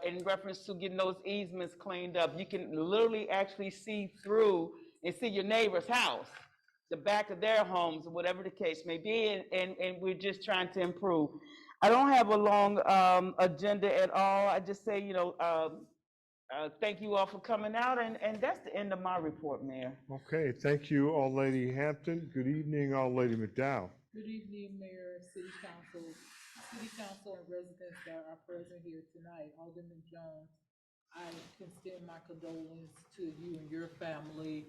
Speaker 2: in reference to getting those easements cleaned up. You can literally actually see through and see your neighbor's house, the back of their homes, or whatever the case may be, and we're just trying to improve. I don't have a long agenda at all. I just say, thank you all for coming out, and that's the end of my report, Mayor.
Speaker 1: Okay, thank you, Lady Hampton. Good evening, Lady McDowell.
Speaker 3: Good evening, Mayor, City Council and residents that are present here tonight. Alderman Jones, I extend my condolences to you and your family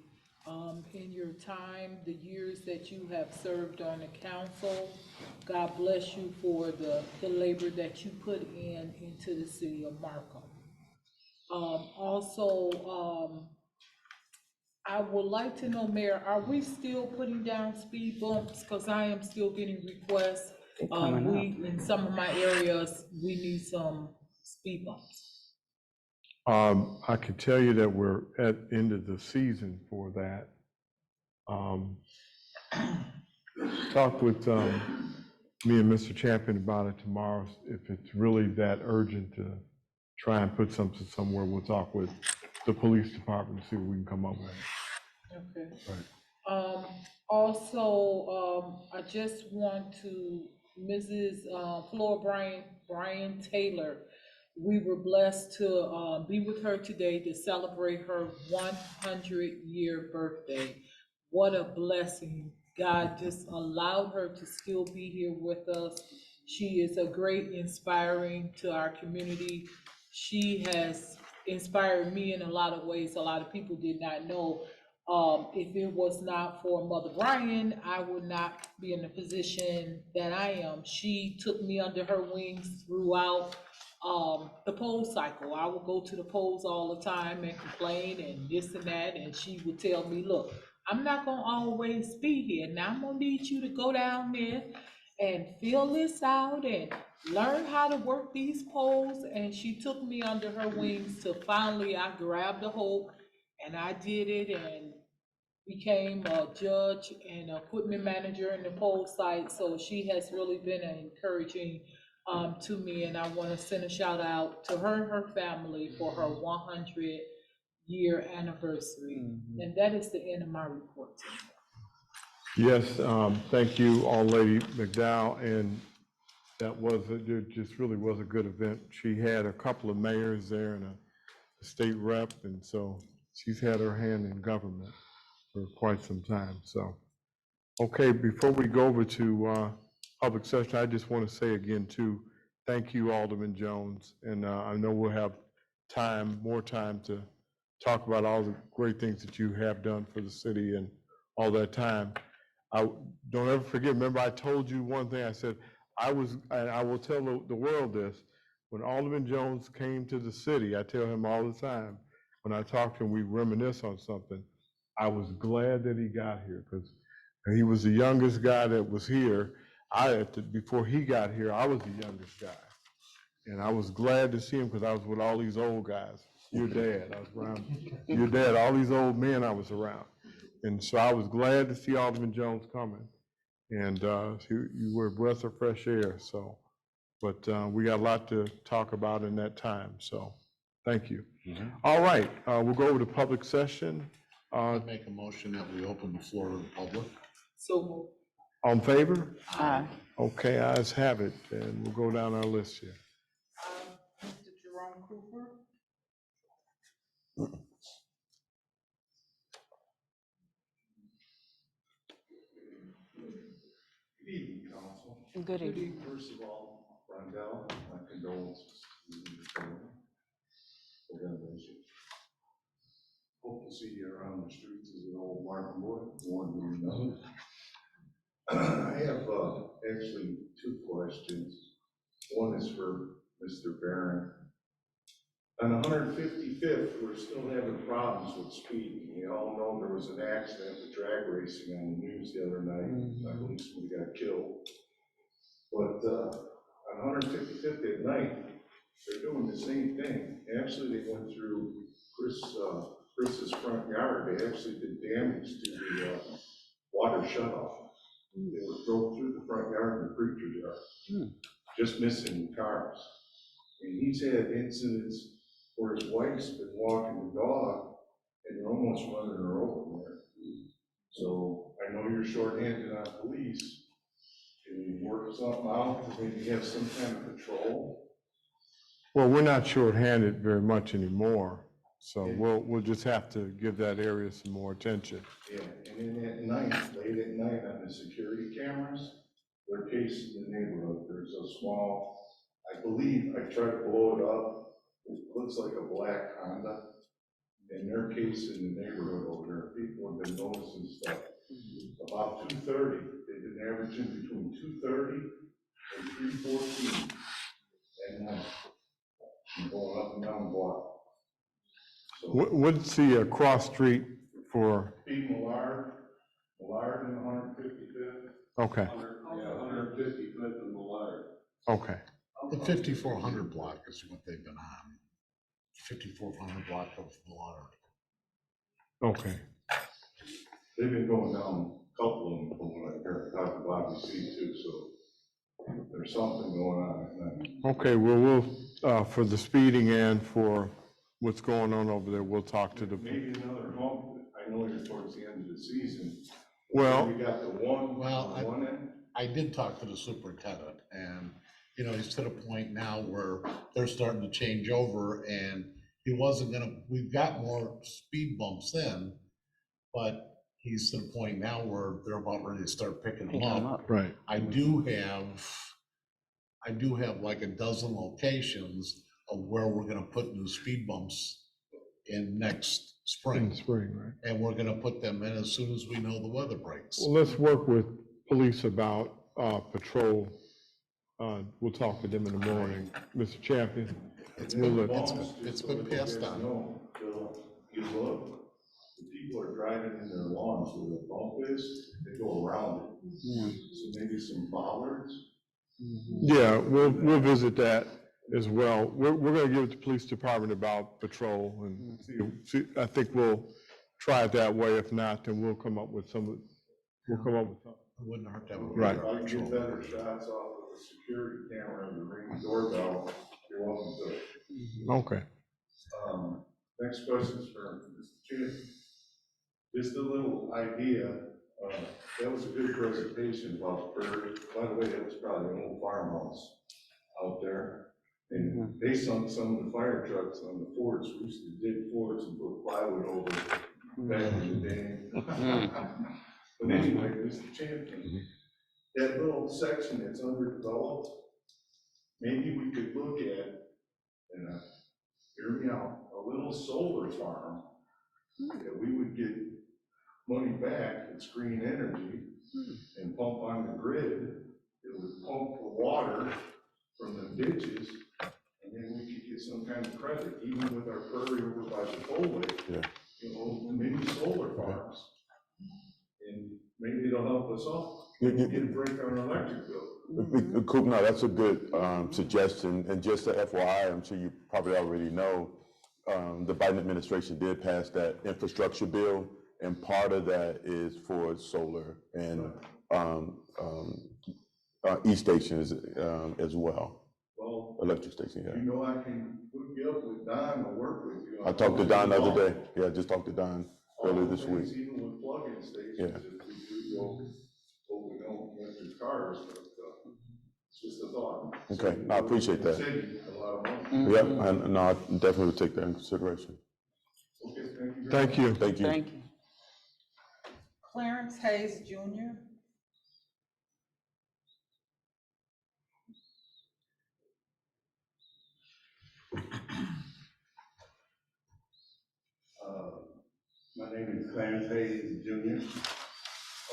Speaker 3: in your time, the years that you have served on the council. God bless you for the labor that you put into the city of Markham. I would like to know, Mayor, are we still putting down speed bumps? Because I am still getting requests. In some of my areas, we need some speed bumps.
Speaker 1: I can tell you that we're at end of the season for that. Talk with me and Mr. Champion about it tomorrow. If it's really that urgent to try and put something somewhere, we'll talk with the police department to see what we can come up with.
Speaker 3: Okay.
Speaker 1: Right.
Speaker 3: I just want to, Mrs. Flora Brian Taylor, we were blessed to be with her today to celebrate her 100-year birthday. What a blessing. God just allowed her to still be here with us. She is a great inspiring to our community. She has inspired me in a lot of ways a lot of people did not know. If it was not for Mother Brian, I would not be in the position that I am. She took me under her wings throughout the poll cycle. I would go to the polls all the time and complain and this and that, and she would tell me, look, I'm not gonna always be here. Now I'm gonna need you to go down there and fill this out and learn how to work these polls. And she took me under her wings till finally I grabbed the hope and I did it and became a judge and equipment manager in the poll site. So she has really been encouraging to me, and I want to send a shout out to her and her family for her 100-year anniversary. And that is the end of my report.
Speaker 1: Yes, thank you, Lady McDowell, and that was, it just really was a good event. She had a couple of mayors there and a state rep, and so she's had her hand in government for quite some time, so. Okay, before we go over to public session, I just want to say again too, thank you, Alderman Jones, and I know we'll have more time to talk about all the great things that you have done for the city and all that time. Don't ever forget, remember I told you one thing, I said, and I will tell the world this, when Alderman Jones came to the city, I tell him all the time, when I talk to him, we reminisce on something. I was glad that he got here, because he was the youngest guy that was here. Before he got here, I was the youngest guy. And I was glad to see him because I was with all these old guys. Your dad, I was around your dad, all these old men I was around. And so I was glad to see Alderman Jones coming. And you were a breath of fresh air. So, but we got a lot to talk about in that time. So thank you. All right, we'll go over to public session.
Speaker 5: I make a motion that we open the floor to the public.
Speaker 3: So
Speaker 1: All in favor?
Speaker 2: Aye.
Speaker 1: Okay, ayes have it, and we'll go down our list here.
Speaker 3: Mr. Jerome Cooper.
Speaker 12: Good evening, council.
Speaker 2: Good evening.
Speaker 12: First of all, Rondell, my condolences to the family. Organization. Hope to see you around the streets as an old Markham boy, one way or another. I have actually two questions. One is for Mr. Barron. On 155th, we're still having problems with speeding. We all know there was an accident with drag racing on the news the other night. I believe somebody got killed. But on 155th at night, they're doing the same thing. Actually, they went through Chris's front yard. They actually did damage to the water shutoff. They drove through the front yard and the preacher's yard, just missing cars. And he's had incidents where his wife's been walking the dog and they're almost running her over there. So I know you're short-handed on police. Can you work something out to maybe have some kind of patrol?
Speaker 1: Well, we're not short-handed very much anymore, so we'll just have to give that area some more attention.
Speaker 12: Yeah, and then at night, late at night on the security cameras, they're casing the neighborhood. There's a small, I believe, I tried to blow it up. It looks like a black Honda.
Speaker 1: in their case in the neighborhood over there, people have been noticing stuff. About 2:30, they've been averaging between 2:30 and 3:14 at night, and going up and down the block. So, what's the cross street for? Pete Millard and 155th. Okay. Yeah, 155th and Millard. Okay.
Speaker 5: The 5400 block is what they've been on. 5400 block of Millard.
Speaker 1: Okay. They've been going down a couple of them from what I heard, Dr. Bobby C too, so there's something going on at night. Okay, well, we'll, for the speeding and for what's going on over there, we'll talk to the. Maybe another hump, I know you're towards the end of the season. Well. We got the one,
Speaker 5: I did talk to the superintendent, and, you know, he's to the point now where they're starting to change over, and he wasn't gonna, we've got more speed bumps in, but he's to the point now where they're about ready to start picking them up.
Speaker 1: Right.
Speaker 5: I do have like a dozen locations of where we're gonna put new speed bumps in next spring.
Speaker 1: In spring, right.
Speaker 5: And we're gonna put them in as soon as we know the weather breaks.
Speaker 1: Well, let's work with police about patrol. We'll talk to them in the morning. Mr. Champion.
Speaker 5: It's been passed on.
Speaker 1: You look, the people are driving in their lawns where the bump is, they go around it.
Speaker 2: Yeah.
Speaker 1: So maybe some bollards. Yeah, we'll visit that as well. We're gonna give it to the police department about patrol and see, I think we'll try it that way. If not, then we'll come up with something. It
Speaker 5: wouldn't hurt to have a
Speaker 1: right.
Speaker 5: radar
Speaker 1: If I can get better shots off of the security camera and the ring doorbell, you're welcome to it. Okay. Next question is for Mr. Chair. Just a little idea. That was a good presentation about birds. By the way, that was probably an old farmhouse out there. And based on some of the fire trucks on the forts, we used to dig forts and put plywood over back in the day. But anyway, Mr. Champion, that little section that's underdeveloped, maybe we could look at, and hear me out, a little solar farm that we would get money back, it's green energy, and pump on the grid. It would pump the water from the ditches, and then we could get some kind of credit, even with our prairie over by the tollway.
Speaker 8: Yeah.
Speaker 1: You know, maybe solar farms. And maybe it'll help us all get a break on our electric bill.
Speaker 8: Cool. No, that's a good suggestion. And just a FYI, I'm sure you probably already know, the Biden administration did pass that infrastructure bill, and part of that is for solar and e-stations as well.
Speaker 1: Well,
Speaker 8: electric station, yeah.
Speaker 1: You know, I can hook you up with Don to work with you.
Speaker 8: I talked to Don the other day. Yeah, I just talked to Don earlier this week.
Speaker 1: Even with plug-in stations,
Speaker 8: Yeah.
Speaker 1: if we do go electric cars, but it's just a thought.
Speaker 8: Okay, no, I appreciate that.
Speaker 1: City, a lot of money.
Speaker 8: Yep, no, I definitely will take that in consideration.
Speaker 1: Okay, thank you.
Speaker 8: Thank you.
Speaker 2: Thank you.
Speaker 4: Clarence Hayes Jr.
Speaker 17: My name is Clarence Hayes Jr.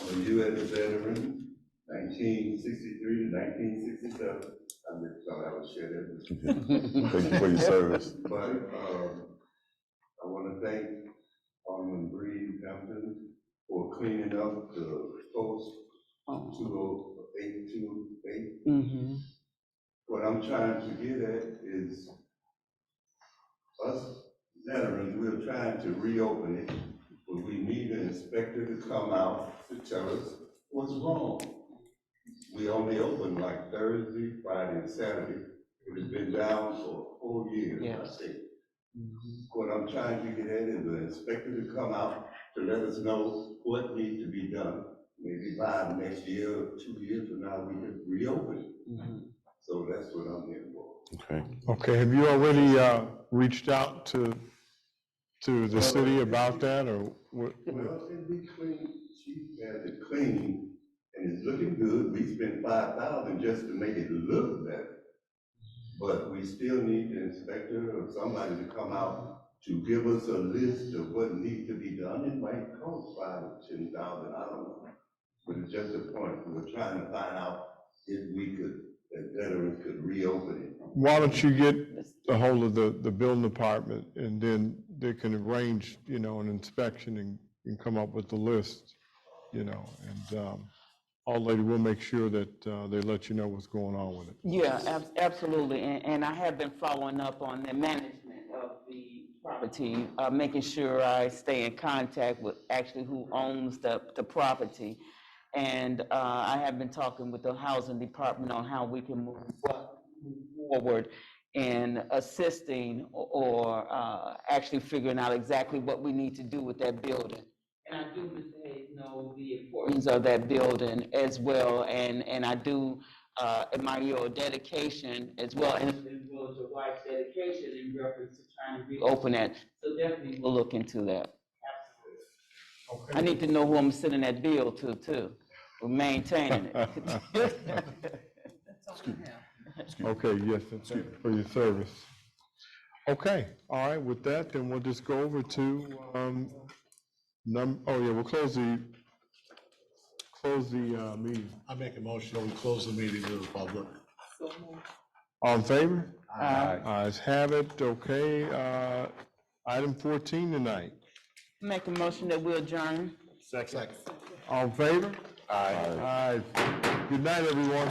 Speaker 17: I'm a U.S. veteran, 1963 to 1967. I just thought I would share that with you.
Speaker 8: Thank you for your service.
Speaker 17: But I want to thank Alderman Breed Hampton for cleaning up the post 20828.
Speaker 2: Mm-hmm.
Speaker 17: What I'm trying to get at is us veterans, we're trying to reopen it, but we need an inspector to come out to tell us what's wrong. We only open like Thursday, Friday, and Saturday. It has been down for 4 years, I think. What I'm trying to get at is an inspector to come out to let us know what needs to be done. Maybe by next year or 2 years from now, we can reopen it. So that's what I'm here for.
Speaker 8: Okay.
Speaker 1: Okay, have you already reached out to the city about that, or what?
Speaker 17: Well, it'd be clean, chief has it clean, and it's looking good. We spent $5,000 just to make it look better. But we still need the inspector or somebody to come out to give us a list of what needs to be done. It might cost $5,000 or $10,000, I don't know. But it's just a point. We're trying to find out if we could, if veterans could reopen it.
Speaker 1: Why don't you get a hold of the building department, and then they can arrange, an inspection and come up with the list, and, our lady will make sure that, they let you know what's going on with it.
Speaker 2: Yeah, absolutely, and I have been following up on the management of the property, making sure I stay in contact with actually who owns the property. And I have been talking with the housing department on how we can move forward in assisting or actually figuring out exactly what we need to do with that building. And I do, Mr. Hayes, know the importance of that building as well, and I do admire your dedication as well, and as well as your wife's dedication in reference to trying to reopen it. So definitely we'll look into that. Absolutely.
Speaker 1: Okay.
Speaker 2: I need to know who I'm sending that bill to, too, for maintaining it.
Speaker 1: Okay, yes, for your service. Okay, all right, with that, then we'll just go over to, we'll close the meeting.
Speaker 5: I make a motion that we close the meeting to the public.
Speaker 1: All in favor?
Speaker 2: Aye.
Speaker 1: Ayes have it, okay, item 14 tonight.
Speaker 2: Make a motion that we adjourn.
Speaker 5: Second.
Speaker 1: All in favor?
Speaker 8: Aye.
Speaker 1: Aye. Good night, everyone.